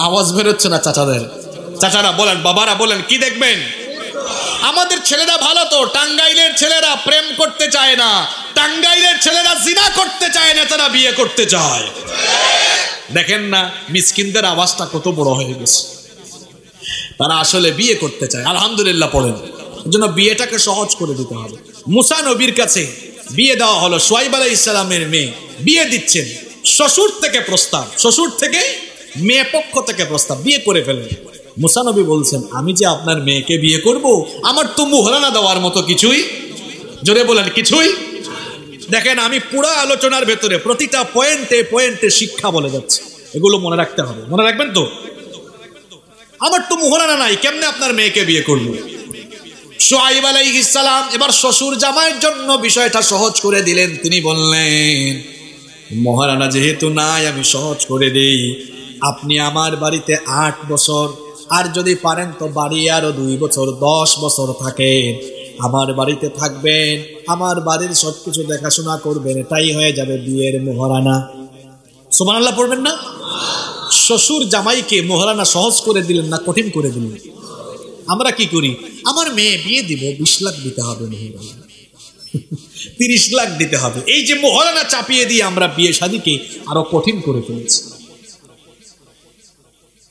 Speaker 1: আওয়াজ বেরোচ্ছে না চাচাদের? চাচারা বলেন, বাবারা বলেন, কি দেখবেন? আমাদের ছেলেরা ভালো তো, টাঙ্গাইলের ছেলেরা প্রেম করতে চায় না, টাঙ্গাইলের ছেলেরা জিনা করতে চায় না, তারা বিয়ে করতে চায়। দেখেন না মিসকিনদের আওয়াজটা কত বড় হয়ে গেছে। তারা আসলে বিয়ে করতে চায়। আলহামদুলিল্লাহ পড়েন। এজন্য বিয়েটাকে সহজ করে দিতে হবে। মুসা নবীর কাছে বিয়ে দেওয়া হলো, শুআইব আলাইহিস সালামের মেয়ে, বিয়ে দিচ্ছেন, শ্বশুর থেকে প্রস্তাব, শ্বশুর থেকে মেয়ে পক্ষ থেকে প্রস্তাব, বিয়ে করে ফেলেন। মুসা নবী বলছেন, আমি যে আপনার মেয়েকে বিয়ে করব, আমার তো মুহরানা দেওয়ার মতো কিছুই, জোরে বলেন, কিছুই। দেখেন আমি পুরো আলোচনার ভেতরে প্রতিটা পয়েন্টে পয়েন্টে শিক্ষা বলে যাচ্ছে, এগুলো মনে রাখতে হবে। মনে রাখবেন তো? আমার তো মুহরানা নাই, কেমনে আপনার মেয়েকে বিয়ে করব? শুআইব আলাইহিস সালাম এবার শ্বশুর জামাইয়ের জন্য বিষয়টা সহজ করে দিলেন। তিনি বললেন, মুহরানা যেহেতু নাই, আমি সহজ করে দেই, আপনি আমার বাড়িতে 8 বছর, আর যদি পারেন তো বাড়ি আরো 2 বছর, 10 বছর থাকেন, আমার বাড়িতে থাকবেন, আমার বাড়ির সবকিছু দেখাশোনা করবেন, এটাই হয়ে যাবে বিয়ের মুহরানা। সুবহানাল্লাহ পড়বেন না? শ্বশুর জামাইকে মুহরানা সহজ করে দিলেন না কঠিন করে দিলেন? আমরা কি করি, আমার মেয়ে বিয়ে দিব, 20 লাখ দিতে হবে মুহরানা, 30 লাখ দিতে হবে, এই যে মুহরানা চাপিয়ে দিয়ে আমরা বিয়ে শাদীকে আরো কঠিন করে ফেলেছি।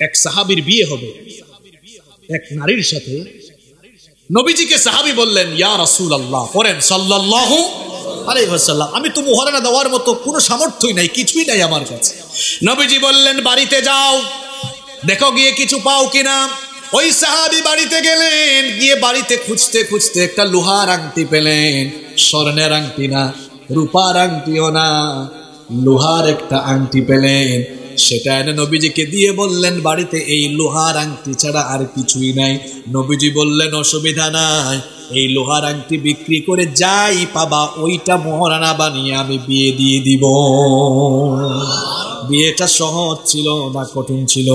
Speaker 1: এক সাহাবীর বিয়ে হবে এক নারীর সাথে, নবীজিকে সাহাবী বললেন, ইয়া রাসূলুল্লাহ, পড়েন সাল্লাল্লাহু আলাইহি ওয়াসাল্লাম, আমি তো মুহরানা দেওয়ার মতো কোনো সামর্থ্যই নাই, কিছুই নাই আমার কাছে। নবীজি বললেন, বাড়িতে যাও, দেখো গিয়ে কিছু পাও কিনা। ওই সাহাবী বাড়িতে গেলেন, গিয়ে বাড়িতে খুঁজতে খুঁজতে একটা লোহার আংটি পেলেন, স্বর্ণের আংটি না, রূপার আংটিও না, লোহার একটা আংটি পেলেন। সেটা এনে নবীজিকে দিয়ে বললেন, বাড়িতে এই লোহার আংটি ছাড়া আর কিছুই নাই। নবীজি বললেন, অসুবিধা নাই, এই লোহার আংটি বিক্রি করে যাই পাবা, ওইটা মুহরানা বানিয়ে আমি বিয়ে দিয়ে দিব। বিয়েটা সহজ ছিল না কঠিন ছিল?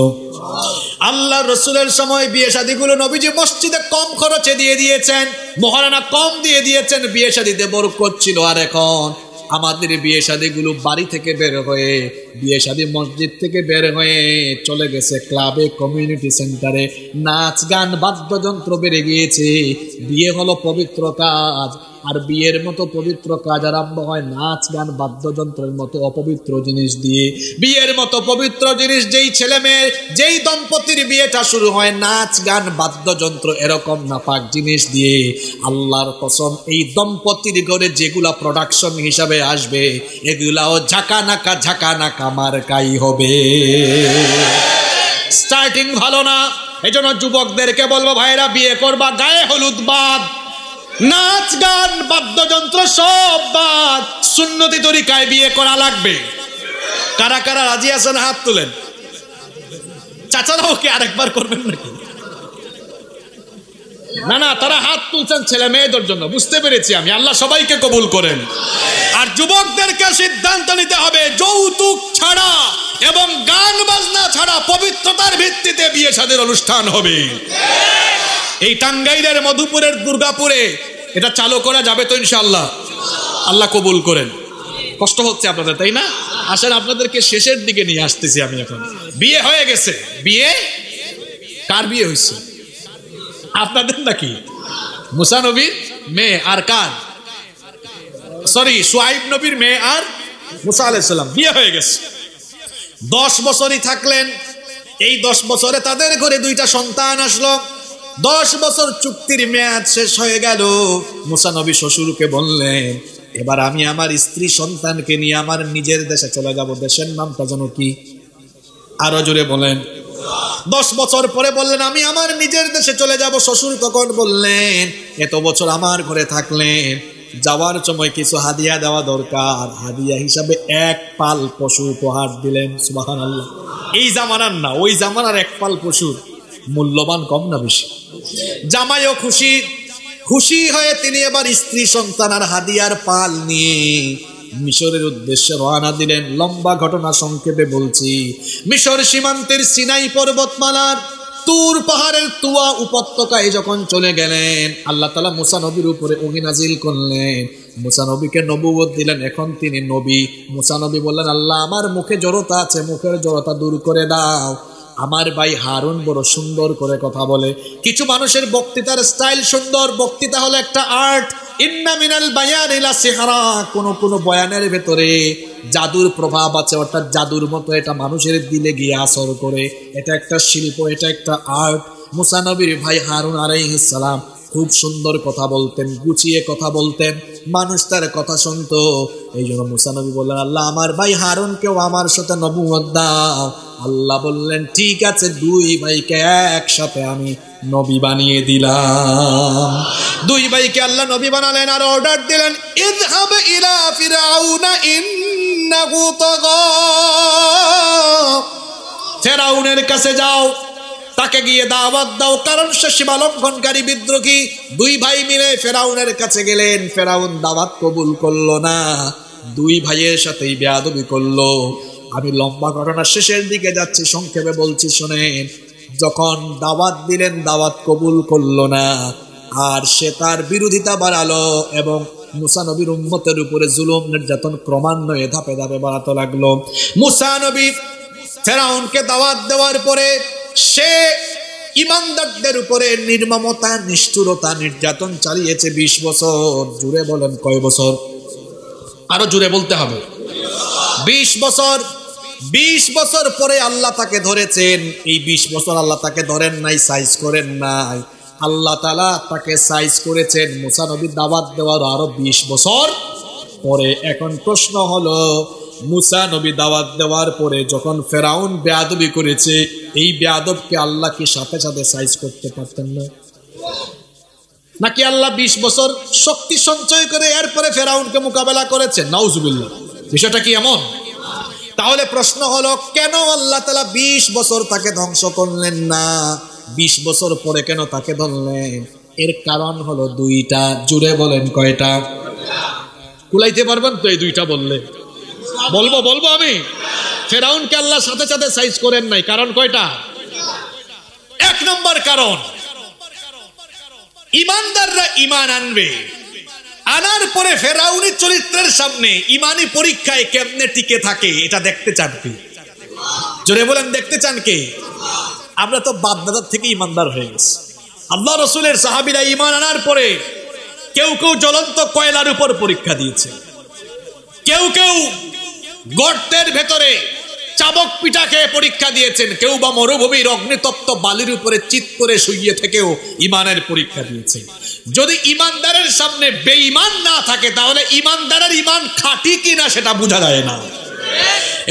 Speaker 1: আল্লাহ রসুলের সময় বিয়ে শাদীগুলো নবীজি মসজিদে কম খরচে দিয়ে দিয়েছেন, মুহরানা কম দিয়ে দিয়েছেন, বিয়ে শাদীতে বরকত ছিল। আর এখন আমাদের বিয়ে শাদীগুলো বাড়ি থেকে বের হয়ে, বিয়ে শাদী মসজিদ থেকে বের হয়ে চলে গেছে ক্লাবে, কমিউনিটি সেন্টারে, নাচ গান বাদ্যযন্ত্র বেড়ে গিয়েছে। বিয়ে হলো পবিত্র কাজ, আর বিয়ের মতো পবিত্র কাজ আরম্ভ হয় নাচ গান বাদ্যযন্ত্রের মতো অপবিত্র জিনিস দিয়ে। বিয়ের মতো পবিত্র জিনিস, যেই ছেলে মেয়ে, যেই দম্পতির বিয়েটা শুরু হয় নাচ গান বাদ্যযন্ত্র এরকম নাপাক জিনিস দিয়ে, আল্লাহর কসম এই দম্পতির ঘরে যেগুলা প্রোডাকশন হিসাবে আসবে, এগুলাও ঝাঁকা নাকা মার্কাই হবে। স্টার্টিং ভালো না। এজন্য যুবকদেরকে বলবো, ভাইরা বিয়ে করবা, গায়ে হলুদ বাদ, নাচ গান বাদ্যযন্ত্র সব বাদ, সুন্নতি তরিকায় বিয়ে করা লাগবে। কারা কারা রাজি আছেন হাত তুলেন। চাচারাও কি আরেকবার করবেন নাকি? না না, তারা হাত তুলছেন ছেলে মেয়েদের জন্য, বুঝতে পেরেছি আমি। আল্লাহ সবাইকে কবুল করেন। আর যুবকদেরকে সিদ্ধান্ত নিতে হবে, যৌতুক ছাড়া এবং গান বাজনা ছাড়া পবিত্রতার ভিত্তিতে বিয়ে শাদীর অনুষ্ঠান হবে। এই টাঙ্গাইলের মধুপুরের দুর্গাপুরে এটা চালু করা যাবে তো ইনশাআল্লাহ? আল্লাহ কবুল করেন। কষ্ট হচ্ছে আপনাদের, তাই না? আসেন আপনাদেরকে শেষের দিকে নিয়ে আসতেছি আমি। এখন বিয়ে হয়ে গেছে। বিয়ে কার বিয়ে হয়েছে? আপনাদের নাকি? মুসা নবীর মেয়ে আর কার? সরি, শুআইব নবীর মেয়ে আর মুসা আলাইহিস সালাম বিয়ে হয়ে গেছে। 10 বছরই থাকলেন। এই 10 বছরে তাদের ঘরে 2টা সন্তান আসলো। 10 বছর চুক্তির মেয়াদ শেষ হয়ে গেল। মুসা নবী শ্বশুরকে বললেন, এবার আমি আমার স্ত্রী সন্তানকে নিয়ে আমার নিজের দেশে চলে যাব। দেশের নামটা যেন কি? আরো জোরে বলেন। 10 বছর পরে বললেন, আমি আমার নিজের দেশে চলে যাব। শ্বশুর তখন বললেন, এত বছর আমার ঘরে থাকলেন, যাওয়ার সময় কিছু হাদিয়া দেওয়া দরকার। হাদিয়া হিসাবে 1 পাল পশু উপহার দিলেন। সুবহানাল্লাহ। এই জামানার না, ওই জামানার 1 পাল পশুর মূল্যবান কম না বেশি? জামাইও খুশি, খুশি হয়ে তিনি এবার স্ত্রী সন্তান আর হাদিয়ার পাল নিয়ে মিশরের উদ্দেশ্যে রওনা দিলেন। লম্বা ঘটনা সংক্ষেপে বলছি। মিশর সীমান্তের সিনাই পর্বতমালার তুর পাহাড়ের তুয়া উপত্যকায় যখন চলে গেলেন, আল্লাহ তাআলা মুসা নবীর উপরে ওহী নাজিল করলেন। মুসা নবীকে নবুয়ত দিলেন, এখন তিনি নবী। মুসা নবী বললেন, আল্লাহ আমার মুখে জড়তা আছে, মুখের জড়তা দূর করে দাও। আমার ভাই হারুন বড় সুন্দর করে কথা বলে। কিছু মানুষের বক্তৃতার স্টাইল সুন্দর, বক্তৃতা হলো একটা আর্ট। ইন্না মিনাল বায়ান ইলা সিহরা, কোন বয়ানের ভেতরে জাদুর প্রভাব আছে, অর্থাৎ জাদুর মতো এটা মানুষের দিলে গিয়ে আসর করে। এটা একটা শিল্প, এটা একটা আর্ট। মুসা নবীর ভাই হারুন আলাইহিস সালাম খুব সুন্দর কথা বলতেন, গুছিয়ে কথা বলতেন, মানুষ তার কথা শুনতো। এই জন্য মুসা নবী বললেন, আল্লাহ আমার ভাই হারুনকেও আমার সাথে নবুয়ত দাও। আল্লাহ বললেন, ঠিক আছে, দুই ভাইকে একসাথে আমি নবী বানিয়ে দিলাম। দুই ভাইকে আল্লাহ নবী বানালেন আর অর্ডার দিলেন, ইযহাব ইলা ফিরআউনা ইন্নাহু তাগা, ফিরআউনের কাছে যাও, তাকে গিয়ে দাওয়াত দাও, কারণ সে সীমালঙ্ঘনকারী বিদ্রোহী। দুই ভাই মিলে ফেরাউনের কাছে গেলেন। ফেরাউন দাওয়াত কবুল করলো না, দুই ভাইয়ের সাথেই বেয়াদবি করলো। আমি লম্বা ঘটনা শেষের দিকে যাচ্ছি, সংক্ষেপে বলছি শোনেন। যখন দাওয়াত দিলেন, দাওয়াত কবুল করলো না, আর সে তার বিরোধিতা বাড়ালো এবং মুসা নবীর উম্মতের উপরে জুলুম নির্যাতন ক্রমান্বয়ে ধাপে ধাপে বাড়াতে লাগলো। মুসা নবী ফেরাউনকে দাওয়াত দেওয়ার পরে সে ইমানদারদের উপরে নির্মমতা, নিষ্ঠুরতা, নির্যাতন চালিয়েছে 20 বছর। জুড়ে বলেন কয় বছর? আরো জুড়ে বলতে হবে। 20 বছর। 20 বছর পরে আল্লাহ তাকে ধরেছেন। এই 20 বছর আল্লাহ তাকে ধরেন নাই, সাইজ করেন নাই। আল্লাহ তাআলা তাকে সাইজ করেছেন মুসা নবীর দাওয়াত দেওয়ার আরো 20 বছর পরে। এখন প্রশ্ন হলো, মুসা নবী দাওয়াত দেওয়ার পরে যখন ফেরাউন বেয়াদবি করেছে, এই বেয়াদবকে আল্লাহ কি সাথে সাথে সাইজ করতে পারতেন না? নাকি আল্লাহ 20 বছর শক্তি সঞ্চয় করে এরপরে ফেরাউনকে মোকাবেলা করেছেন? নাউজুবিল্লাহ। বিষয়টা কি এমন? তাহলে প্রশ্ন হলো, কেন আল্লাহ তাআলা 20 বছর তাকে ধ্বংস করলেন না? 20 বছর পরে কেন তাকে ধরলেন? এর কারণ হলো দুইটা। জুড়ে বলেন কয়টা? কুলাইতে পারবেন তো এই দুইটা বললে? বলবো আমি। ফেরাউনকে আল্লাহ সাথে সাথে সাইজ করেন নাই, কারণ কয়টা? 1 নম্বর কারণ, ইমানদাররা ইমান আনবে, আনার পরে ফেরাউনের চরিত্রের সামনে ইমানি পরীক্ষায় কেমনে টিকে থাকে এটা দেখতে চান কি? জোরে বলেন, দেখতে চান কে? আমরা তো বাপ দাদার থেকে ইমানদার হয়ে গেছি। আল্লাহ রসুলের সাহাবীরা ইমান আনার পরে কেউ কেউ জ্বলন্ত কয়লার উপর পরীক্ষা দিয়েছে, কেউ কেউ গর্তের ভেতরে চাবক পিঠা খেয়ে পরীক্ষা দিয়েছেন, কেউ বা মরুভূমির অগ্নিতপ্ত বালির উপরে চিৎ করে শুইয়ে থেকেও ইমানের পরীক্ষা দিয়েছেন। যদি ইমানদারের সামনে বেঈমান না থাকে, তাহলে ইমানদারের ইমান খাঁটি কিনা সেটা বোঝা যায় না।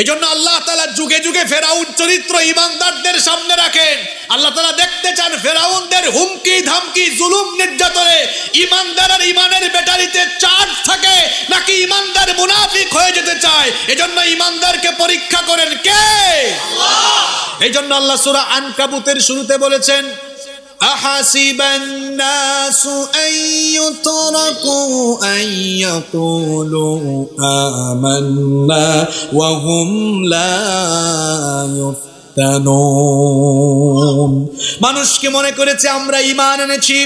Speaker 1: এই জন্য আল্লাহ তাআলা যুগে যুগে ফেরাউন চরিত্র ইমানদারদের সামনে রাখেন। আল্লাহ তাআলা দেখতে চান ফেরাউনদের হুমকি ধামকি, জুলুম নির্যাতনে ইমানদারের ইমানের ব্যাটারিতে চার্জ থাকে নাকি ইমানদার মুনাফিক হয়ে যেতে চায়। এজন্য ইমানদারকে পরীক্ষা করেন কে? আল্লাহ। এই জন্য আল্লাহ সূরা আনকাবুতের শুরুতে বলেছেন, আহাসিবান নাসু আইয়ুতরাকু আইয়াকুলু আমান্না ওয়া হুম লা ইফতানুন। মানুষ কি মনে করেছে আমরা ঈমান এনেছি,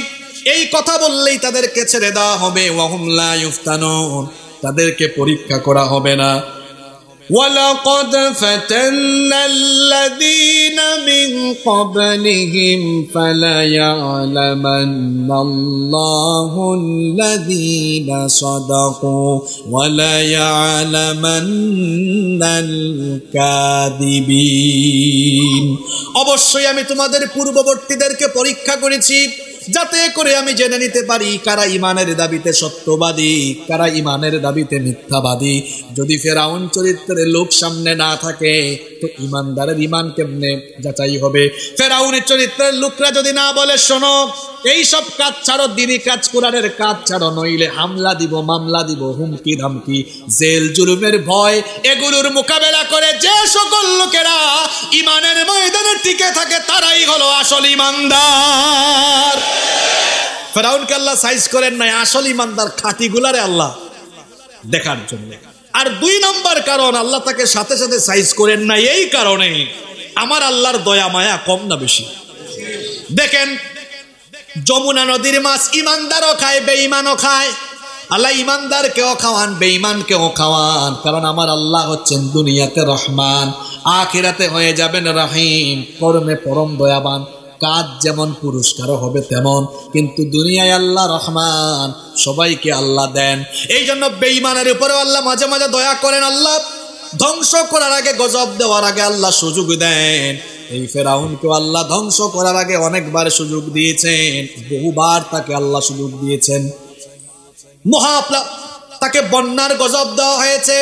Speaker 1: এই কথা বললেই তাদেরকে ছেড়ে দেওয়া হবে? ওয়া হুম লা ইফতানুন, তাদেরকে পরীক্ষা করা হবে না। وَلَقَدْ فَتَنَّا الَّذِينَ مِنْ قَبْلِهِمْ فَلَيَعْلَمَنَّ اللَّهُ الَّذِينَ صَدَقُوا وَلَيَعْلَمَنَّ الْكَاذِبِينَ। অবশ্যই আমি তোমাদের পূর্ববর্তীদেরকে পরীক্ষা করেছি, যাতে করে আমি জেনে নিতে পারি কারা ইমানের দাবিতে সত্যবাদী, কারা ইমানের দাবিতে মিথ্যাবাদী। যদি ফেরাউন চরিত্রের লোক সামনে না থাকে তো ইমানদারের ইমান কেমনে যাচাই হবে? ফেরাউনের চরিত্রের লোকরা যদি না বলে শোনো এই সব কাজ ছাড়ো, দিনই কাজ, কোরআনের কাজ ছাড়ো, নইলে হামলা দিব, মামলা দিব, হুমকি ধামকি, জেল জুলুমের ভয়, এগুলোর মোকাবেলা করে যে সকল লোকেরা ইমানের ময়দানে টিকে থাকে তারাই হলো আসল ইমানদার। ফেরাউনকে আল্লাহ সাইজ করেন নাই, আসল ইমানদার খাঁটিগুলারে আল্লাহ দেখার জন্য। আর 2 নম্বর কারণ আল্লাহ তাকে সাথে সাথে সাইজ করেন নাই এই কারণে আমার আল্লাহর দয়া মায়া কম না বেশি? দেখেন যমুনা নদীর মাছ ইমানদারও খায়, বেঈমানও খায়। আল্লাহ ইমানদারকেও খাওয়ান, বেঈমানকেও খাওয়ান, কারণ আমার আল্লাহ হচ্ছেন দুনিয়াতে রহমান, আখিরাতে হয়ে যাবেন রহিম, কর্মে পরম দয়াবান। কাজ যেমন পুরস্কারও হবে তেমন, কিন্তু দুনিয়ায় আল্লাহ রহমান, সবাইকে আল্লাহ দেন। এই জন্য বেঈমানের উপরে আল্লাহ মাঝে মাঝে দয়া করেন। আল্লাহ ধ্বংস করার আগে, গজব দেওয়ার আগে আল্লাহ সুযোগ দেন। এই ফেরাউনকে আল্লাহ ধ্বংস করার আগে অনেকবার সুযোগ দিয়েছেন, বহুবার তাকে আল্লাহ সুযোগ দিয়েছেন। তাকে বন্যার গজব দেওয়া হয়েছে,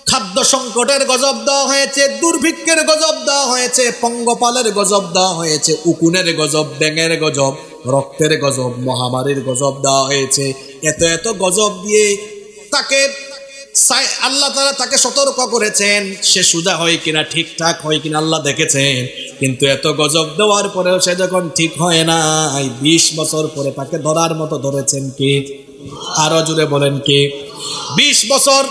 Speaker 1: খাদ্য সংকটের গজব দেওয়া হয়েছে, দুর্ভিক্ষের গজব দেওয়া হয়েছে, পঙ্গপালের গজব দেওয়া হয়েছে, উকুনের গজব, ব্যাঙের গজব, রক্তের গজব, মহামারীর গজব দেওয়া হয়েছে। এত এত গজব দিয়ে তাকে আল্লাহ তাআলা তাকে সতর্ক করেছেন, সে সোজা হয় কিনা, ঠিকঠাক হয় কিনা আল্লাহ দেখেছেন। কিন্তু এত গজব দেওয়ার পরেও সে যখন ঠিক হয় নাই, 20 বছর পরে তাকে ধরার মতো ধরেছেন কে? আরো জুড়ে বলেন কে? 20 বছর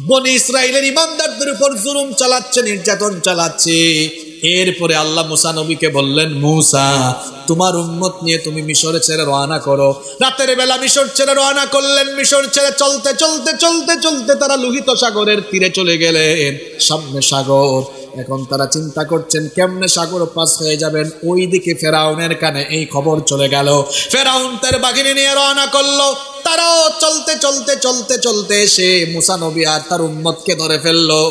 Speaker 1: বনি ইসরাইলের ইমানদারদের উপর জুলুম চালাচ্ছে, নির্যাতন চালাচ্ছে। এরপরে আল্লাহ মুসা নবীকে বললেন, মুসা তোমার উম্মত নিয়ে তুমি মিশরে ছেড়ে রওনা করো। রাতের বেলা মিশর ছেড়ে রওনা করলেন। মিশর ছেড়ে চলতে চলতে চলতে চলতে তারা লোহিত সাগরের তীরে চলে গেলেন। সামনে সাগর। এখন তারা চিন্তা করছেন কেমনে সাগর পাস হয়ে যাবেন। ওইদিকে ফেরাউনের কানে এই খবর চলে গেল। ফেরাউন তার বাহিনী নিয়ে রওনা করলো। তারাও চলতে চলতে চলতে চলতে এসে মুসা নবী আর তার উম্মতকে ধরে ফেললো।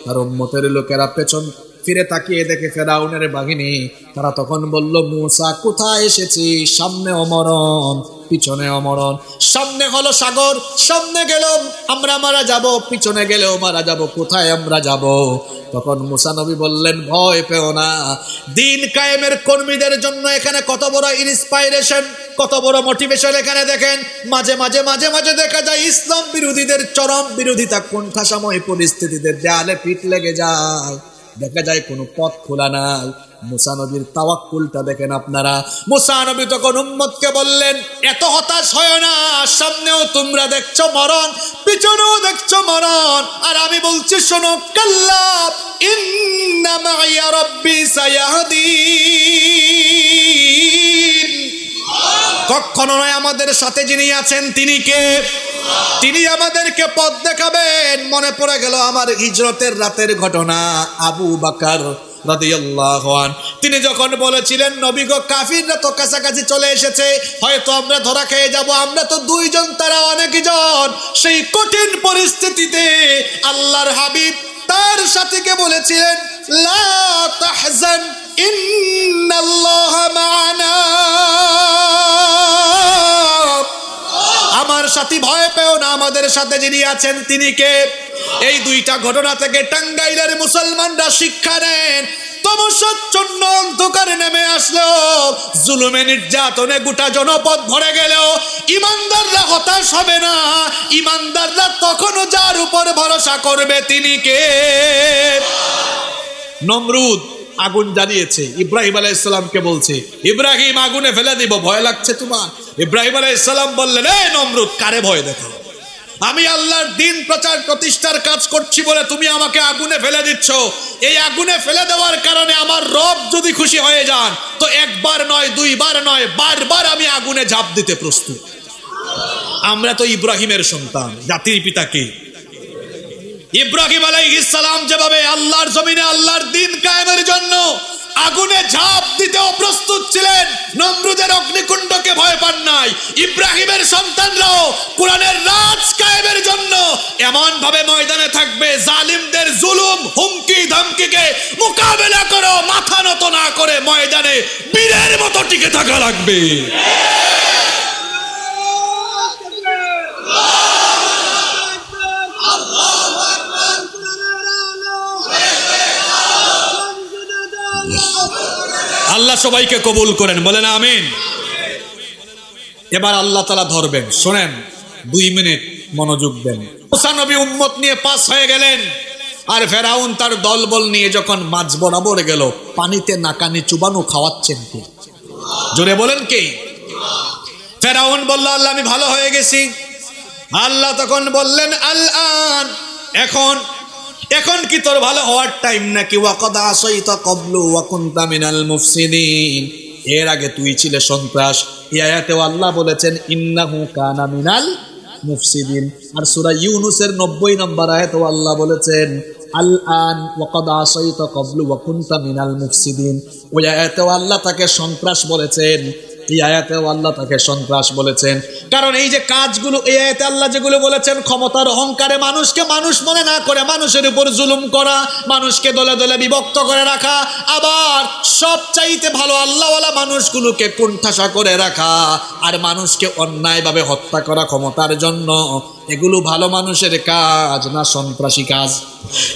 Speaker 1: তার উম্মতের লোকেরা পেছন ফিরে তাকিয়ে দেখে ফেরাউনের বাহিনী। তারা তখন বলল, মুসা কোথায় এসেছি? সামনে অমরণ, পিছনে অমরণ। সামনে হলো সাগর, সামনে গেলেও আমরা মারা যাব, পিছনে গেলেও মারা যাব, কোথায় আমরা যাব? তখন মুসা নবী বললেন, ভয় পেও না। দিন কায়েমের কর্মীদের জন্য এখানে কত বড় ইন্সপাইরেশন, কত বড় মোটিভেশন। এখানে দেখেন মাঝে মাঝে মাঝে মাঝে দেখা যায় ইসলাম বিরোধীদের চরম বিরোধিতা, কোণঠাসাময় পরিস্থিতিতে দেয়ালে পিঠ লেগে যায়। দেখা যায় কোনো পথ খোলা নাই। মুসা নবীর তাওয়াক্কুলটা দেখেন আপনারা। মুসা নবী তখন উম্মতকে বললেন, এত হতাশ হয় না। সামনেও তোমরা দেখছো মরণ, পিছনেও দেখছো মরণ, আর আমি বলছি শোনো, কাল্লা ইন্না মাইয়া রাব্বি সায়াহদিন। কখনো নয়, আমাদের সাথে যিনি আছেন তিনি কে? তিনি আমাদেরকে পথ দেখাবেন। মনে পড়ে গেল আমার হিজরতের রাতের ঘটনা। আবু বকর রাদিয়াল্লাহু আনহু তিনি যখন বলেছিলেন, নবী গো কাফিররা তো কাছাকাছি চলে এসেছে, হয়তো আমরা ধরা খেয়ে যাব। আমরা তো 2 জন, তারা অনেক জন। সেই কঠিন পরিস্থিতিতে আল্লাহর হাবিব তার সাথীকে বলেছিলেন, লা তাহজান ইন্নাল্লাহা মা'ানা। আমার সাথী ভয় পেও না, আমাদের সাথে যিনি আছেন তিনি কে? এই 2টা ঘটনা থেকে টাঙ্গাইলের মুসলমানরা শিক্ষা নেন। তমসাচ্ছন্ন অন্ধকারে নেমে আসলো, জুলুমে নির্যাতনে গোটা জনপদ ভরে গেল, ইমানদাররা হতাশ হবে না। ইমানদাররা তখনও যার উপর ভরসা করবে তিনি কে? নমরুদ আগুন জ্বালিয়েছে, ইব্রাহিম আলাইহিস সালামকে বলছে, ইব্রাহিম আগুনে ফেলে দিব, ভয় লাগছে তোমার? ইব্রাহিম আলাইহিস সালাম বললেন, এই নমরুদ কারে ভয় দেখাও? আমি আল্লাহর দিন প্রচার প্রতিষ্ঠার কাজ করছি বলে তুমি আমাকে আগুনে ফেলে দিচ্ছ। এই আগুনে ফেলে দেওয়ার কারণে আমার রব যদি খুশি হয়ে যান তো 1 বার নয়, 2 বার নয়, বারবার আমি আগুনে ঝাঁপ দিতে প্রস্তুত। আমরা তো ইব্রাহিমের সন্তান। জাতির পিতা কে? ইব্রাহিম আলাইহিস সালাম যেভাবে আল্লাহর জমিনে আল্লাহর দিন কায়েমের জন্য আগুনে ঝাঁপ দিতেও প্রস্তুত ছিলেন, নমরুদের অগ্নিকুণ্ডকে ভয় পান নাই। ইব্রাহিমের সন্তানরাও কোরআনের রাজ কায়েমের জন্য এমন ভাবে ময়দানে থাকবে, জালিমদের জুলুম হুমকি ধমকিকে মোকাবেলা করো, মাথা নত না করে ময়দানে বীরের মতো টিকে থাকা লাগবে। আল্লাহ সবাইকে কবুল করেন, বলেন আমিন। এবার আল্লাহ তাআলা ধরবেন, শোনেন 2 মিনিট মনোযোগ দেন। মুসা নবী উম্মত নিয়ে পাস হয়ে গেলেন, আর ফেরাউন তার দলবল নিয়ে যখন মাঝ বরাবর গেল, পানিতে নাকানি চুবানো খাওয়াচ্ছেন কে? জোরে বলেন কে? ফেরাউন বলল, আল্লাহ আমি ভালো হয়ে গেছি। আল্লাহ তখন বললেন, আল-আন, এখন কি তোর ভালো হওয়ার টাইম নাকি? ওয়াকাদ আসাইতা ক্বাবলু ওয়া কুনতা মিনাল মুফসিদিন, এর আগে তুই ছিলে সন্ত্রাস। এই আয়াতেও আল্লাহ বলেছেন ইন্নাহু কানা মিনাল মুফসিদিন। আর সূরা ইউনূসের 90 নম্বর আয়াতেও আল্লাহ বলেছেন আল-আন ওয়াকাদ আসাইতা ক্বাবলু ওয়া কুনতা মিনাল মুফসিদিন। ওই আয়াতেও আল্লাহ তাকে সন্ত্রাস বলেছেন, এই আয়াতেও আল্লাহ তাকে সন্ত্রাস বলেছেন। কারণ এই যে কাজগুলো এই আয়াতে আল্লাহ যেগুলো বলেছেন, ক্ষমতার অহংকারে মানুষকে মানুষ মনে না করে মানুষের উপর জুলুম করা, মানুষকে দলে দলে বিভক্ত করে রাখা, আবার সবচাইতে ভালো আল্লাহওয়ালা মানুষগুলোকে কোণঠাসা করে রাখা, আর মানুষকে অন্যায়ভাবে হত্যা করা ক্ষমতার জন্য, এগুলো ভালো মানুষের কাজ না সন্ত্রাসী কাজ।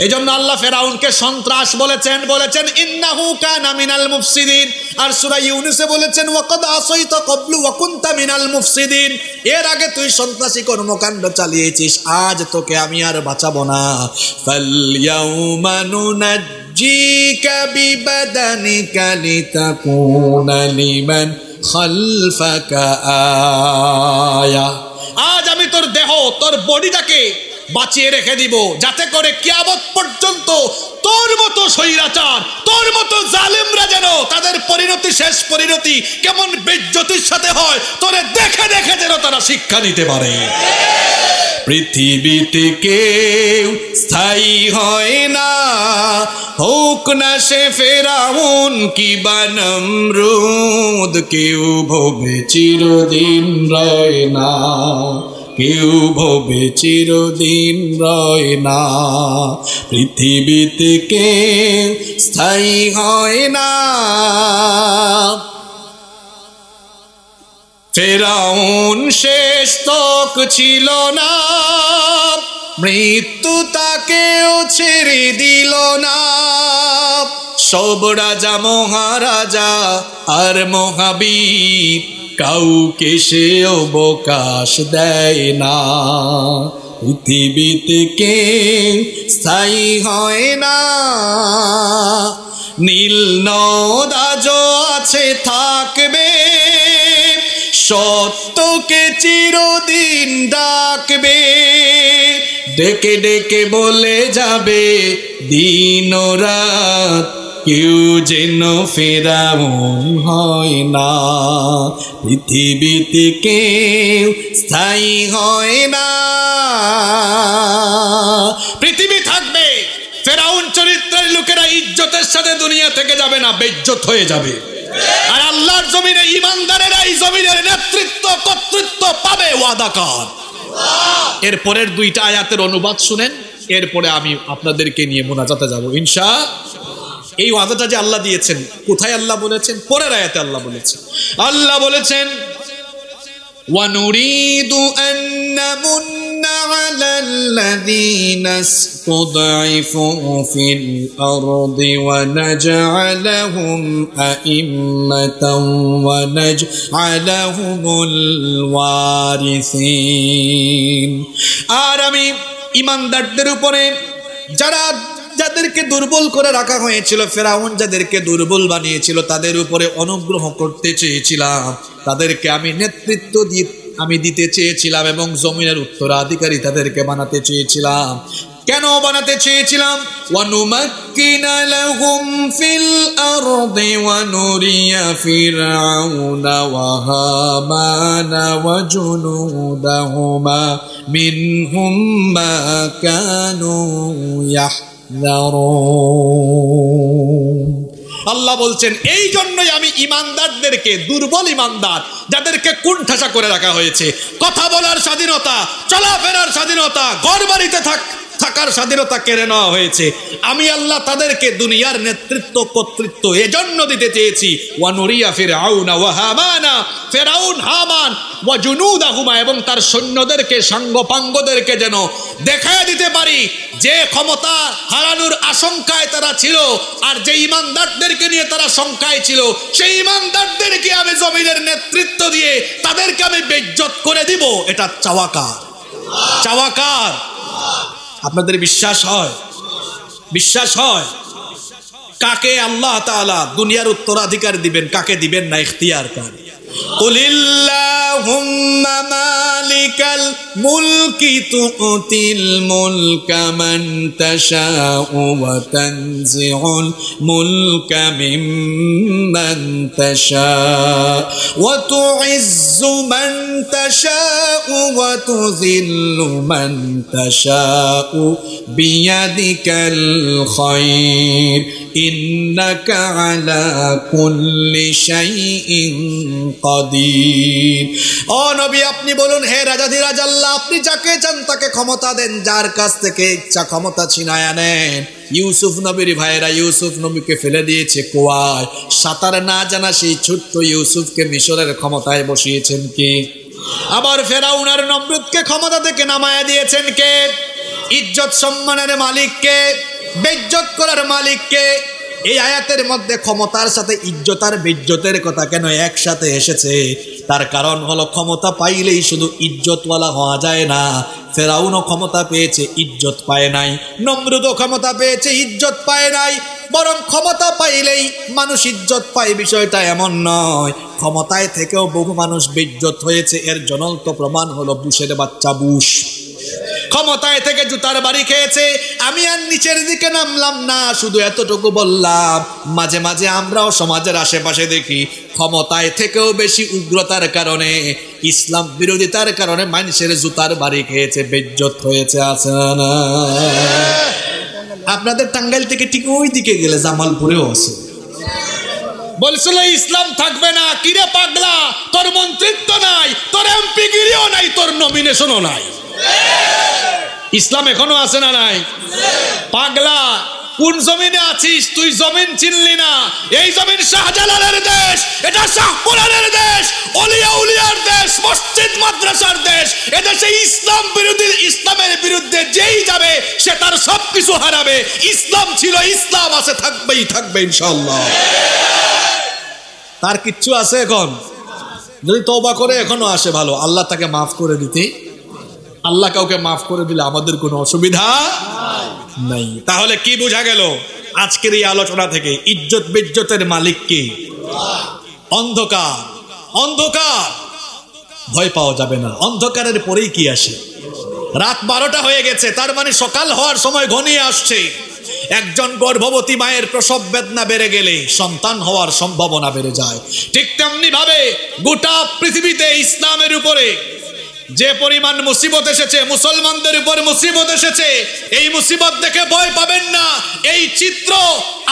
Speaker 1: এই জন্য আল্লাহ ফেরাউনকে সন্ত্রাস বলেছেন ইন্নাহু কানা মিনাল মুফসিদিন। আর সূরা ইউনূসে বলেছেন ওয়াকাদ আসাইতা ক্বাবলু ওয়া কুনতা মিনাল মুফসিদিন, এর আগে তুই সন্ত্রাসী কর্মকাণ্ড চালিয়েছিস, আজ তোকে আমি আর বাঁচাবো না। ফালইয়াউমা নুনাজ্জিকা বিবাদানিকা লিতাকুনা লিমান খালফাকা আয়া, আজ আমি তোর দেহ, তোর বডিটাকে বাঁচিয়ে রেখে দিব, যাতে করে কিয়ামত পর্যন্ত তোর মতো স্বৈরাচার, তোর মতো জালেমরা যেন তাদের পরিণতি, শেষ পরিণতি কেমন বেইজ্জতির সাথে হয়, তোরে দেখে দেখে যেন তারা শিক্ষা নিতে পারে। পৃথিবীতে কেউ স্থায়ী হয় না, হোক না সে ফেরাউন কিবা নমরুদ, কেউ ভবে চিরদিন রয় না, কেউ ভবে চিরদিন রয় না। পৃথিবীতে কেউ স্থায়ী হয় না। ফেরাউন শেষ তক ছিল না, মৃত্যু তাকেও ছেড়ে দিল না। সব রাজা মহারাজা আর মহাবীর, কাউকে সে অবকাশ দেয় না। পৃথিবীতে কেউ স্থায়ী হয় না। নীল নদ আজও আছে, থাকবে, সত্যকে চিরদিন ডাকবে, ডেকে ডেকে বলে যাবে দিন ও রাত, কেউ যেন ফেরাউন হয় না। পৃথিবীতে কেউ স্থায়ী হয় না। পৃথিবী থাকবে, ফেরাউন চরিত্রের লোকেরা ইজ্জতের সাথে দুনিয়া থেকে যাবে না, বেইজ্জত হয়ে যাবে। আর আল্লাহর জমিনে ইমানদারেরা এই জমিনের নেতৃত্ব কর্তৃত্ব পাবে, ওয়াদা কর। এরপরের 2টা আয়াতের অনুবাদ শুনেন, এরপরে আমি আপনাদেরকে নিয়ে মুনাজাতে যাব ইনশাআল্লাহ। এই ওয়াদাটা যে আল্লাহ দিয়েছেন, কোথায় আল্লাহ বলেছেন? পরের আয়াতে আল্লাহ বলেছেন, আল্লাহ বলেছেন ওয়ানুরিদু আন নামুন্না আলাল্লাযীনা ইসতুদঈফু ফিল আরদি ওয়া নাজআলাহুম আইম্মাতান ওয়া নাজআলাহুমুল ওয়ারিসিন। আর আমি ইমানদারদের উপরে যাদেরকে দুর্বল করে রাখা হয়েছিল, ফেরাউন যাদেরকে দুর্বল বানিয়েছিল, তাদের উপরে অনুগ্রহ করতে চেয়েছিলাম, তাদেরকে আমি নেতৃত্ব দিতে চেয়েছিলাম এবং জমিনের উত্তরাধিকারী তাদেরকে বানাতে চেয়েছিলাম। কেন বানাতে চেয়েছিলাম? ওয়ানুমাক্কিনা লাহুম ফিল আরদি ওয়া নুরিয়া ফিরআউনা ওয়া হামানা ওয়া জুনুদাহুমা মিনহুম মা কানু আল্লাহ বলছেন এই জন্যই আমি ইমানদারদেরকে, দুর্বল ইমানদার যাদেরকে কুণ্ঠাসা করে রাখা হয়েছে, কথা বলার স্বাধীনতা, চলাফেরার স্বাধীনতা, ঘর বাড়িতে থাকার স্বাধীনতা কেড়ে নেওয়া হয়েছে, আমি আল্লাহ তাদেরকে দুনিয়ার নেতৃত্ব কর্তৃত্ব এজন্য দিতে চেয়েছি। ওয়ানুরিয়া ফিরআউনা ওয়া হামানা, ফিরআউন, হামান, ওয়া জুনুদাহুমা, এবং তার সৈন্যদেরকে, সাঙ্গপাঙ্গদেরকে যেন দেখায় দিতে পারি যে ক্ষমতা হারানোর আশঙ্কায় তারা ছিল, আর যে ইমানদারদেরকে নিয়ে তারা শঙ্কায় ছিল, সেই ইমানদারদেরকে আমি জমিনের নেতৃত্ব দিয়ে তাদেরকে আমি বেইজ্জত করে দিব। এটা চাওয়াকার, চাওয়াকার। আপনাদের বিশ্বাস হয়? বিশ্বাস হয়? কাকে আল্লাহ তাআলা দুনিয়ার উত্তরাধিকার দিবেন, কাকে দিবেন না, ইখতিয়ার কার। কুলিল্লাহুম্মা মালিকাল মুলকি তুতিল মুলকা মান তাশাউ ওয়া তানজিউল মুলকা মিম্মান তাশাউ ওয়া তুইজ্জু মান তাশাউ ওয়া তুযিল্লু মান তাশাউ বিয়াদিকাল খায়র ইন্নাকা আলা কুল্লি শাইইন কাদির। ও নবী, আপনি বলুন, হে রাজাধিরাজ আল্লাহ, আপনি যাকে চান তাকে ক্ষমতা দেন, যার কাছ থেকে ইচ্ছা ক্ষমতা ছিনায় আনেন। ইউসুফ নবীর ভাইয়েরা ইউসুফ নবীকে ফেলে দিয়েছে কুয়ায়, সাঁতার না জানা সেই ছোট্ট ইউসুফকে মিশরের ক্ষমতায় বসিয়েছেন কে? আবার ফেরাউন আর নমরুদকে ক্ষমতা থেকে নামায়া দিয়েছেন কে? ইজ্জত সম্মানের মালিককে, বেইজ্জত করার মালিককে। এই আয়াতের মধ্যে ক্ষমতার সাথে ইজ্জত আর বেইজ্জতের কথা কেন একসাথে এসেছে? তার কারণ হলো ক্ষমতা পাইলেই শুধু ইজ্জতওয়ালা হওয়া যায় না। ফেরাউনও ক্ষমতা পেয়েছে, ইজ্জত পায় নাই। নমরুদও ক্ষমতা পেয়েছে, ইজ্জত পায় নাই। বরং ক্ষমতা পাইলেই মানুষ ইজ্জত পায়, বিষয়টা এমন নয়। ক্ষমতায় থেকেও বহু মানুষ বেইজ্জত হয়েছে। এর জ্বলন্ত প্রমাণ হলো বুশের বাচ্চা বুশ। ক্ষমতায় থেকে জুতার বাড়ি খেয়েছে। আমি আর নিচের দিকে নামলাম না, শুধু এতটুকু বললাম, মাঝে মাঝে আমরাও সমাজের আশেপাশে দেখি ক্ষমতায় থেকেও বেশি উগ্রতার কারণে, ইসলাম বিরোধিতার কারণে মানুষের জুতার বাড়ি খেয়েছে, বেইজ্জত হয়েছে। আছে না? আপনাদের টাঙ্গাইল থেকে ঠিক ওই দিকে গেলে জামালপুরেও আছে। বলছিল ইসলাম থাকবে না। কিরে পাগলা, তোর মন্ত্রিত্ব নাই, তোর এমপি গিরিও নাই, তোর নমিনেশনও নাই। ইসলাম এখনো আছে না নাই? পাগলা, কোন জমিনে আছিস তুই? জমিন চিনলি না? এই জমিন শাহজালালের দেশ, এটা শাহপুরানের দেশ, ওলিয়া উলিয়ার দেশ, মসজিদ মাদ্রাসার দেশ। এদেশে ইসলাম বিরোধী, ইসলামের বিরুদ্ধে যেই যাবে সে তার সবকিছু হারাবে। ইসলাম ছিল, ইসলাম আছে, থাকবেই থাকবে ইনশাআল্লাহ। তার কিচ্ছু আছে এখন? যদি তওবা করে এখনো আসে ভালো, আল্লাহ তাকে মাফ করে দিতে। আল্লাহ কাউকে মাফ করে দিলে আমাদের কোনো অসুবিধা নাই। তাহলে কি বোঝা গেল আজকের এই আলোচনা থেকে? ইজ্জত বেজ্জতের মালিক কে? অন্ধকার। অন্ধকার ভয় পাওয়া যাবে না। অন্ধকারের পরেই কি আসে? রাত 12টা হয়ে গেছে, তার মানে সকাল হওয়ার সময় ঘনিয়ে আসছে। একজন গর্ভবতী মায়ের প্রসব বেদনা বেড়ে গেলে সন্তান হওয়ার সম্ভাবনা বেড়ে যায়। ঠিক তেমনি ভাবে গোটা পৃথিবীতে ইসলামের উপরে যে পরিমাণ মুসিবত এসেছে, মুসলমানদের উপর মুসিবত এসেছে, এই মুসিবত দেখে ভয় পাবেন না। এই চিত্র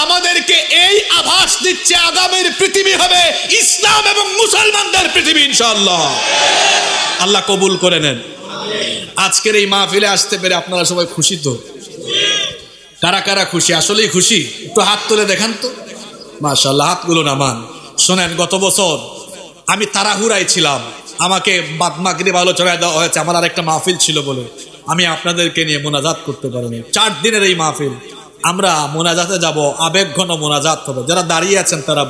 Speaker 1: আমাদেরকে এই আভাস দিচ্ছে আগামীর পৃথিবী হবে ইসলাম এবং মুসলমানদের পৃথিবী ইনশাআল্লাহ। আল্লাহ কবুল করে নেন। আজকের এই মাহফিলে আসতে পেরে আপনারা সবাই খুশি তো? কারা কারা খুশি? আসলেই খুশি? একটু হাত তুলে দেখান তো। মাশাআল্লাহ, হাতগুলো নামান। শোনেন, গত বছর আমি তাড়াহুড়ায় ছিলাম, আমাকে মাগরিব আলোচনায় দেওয়া হয়েছে, আমার আরেকটা মাহফিল ছিল বলে আমি আপনাদেরকে নিয়ে মোনাজাত করতে পারিনি। 4 দিনের এই মাহফিল, আমরা মোনাজাতে যাব, আবেগঘন মোনাজাত হবে। যারা দাঁড়িয়ে আছেন তারা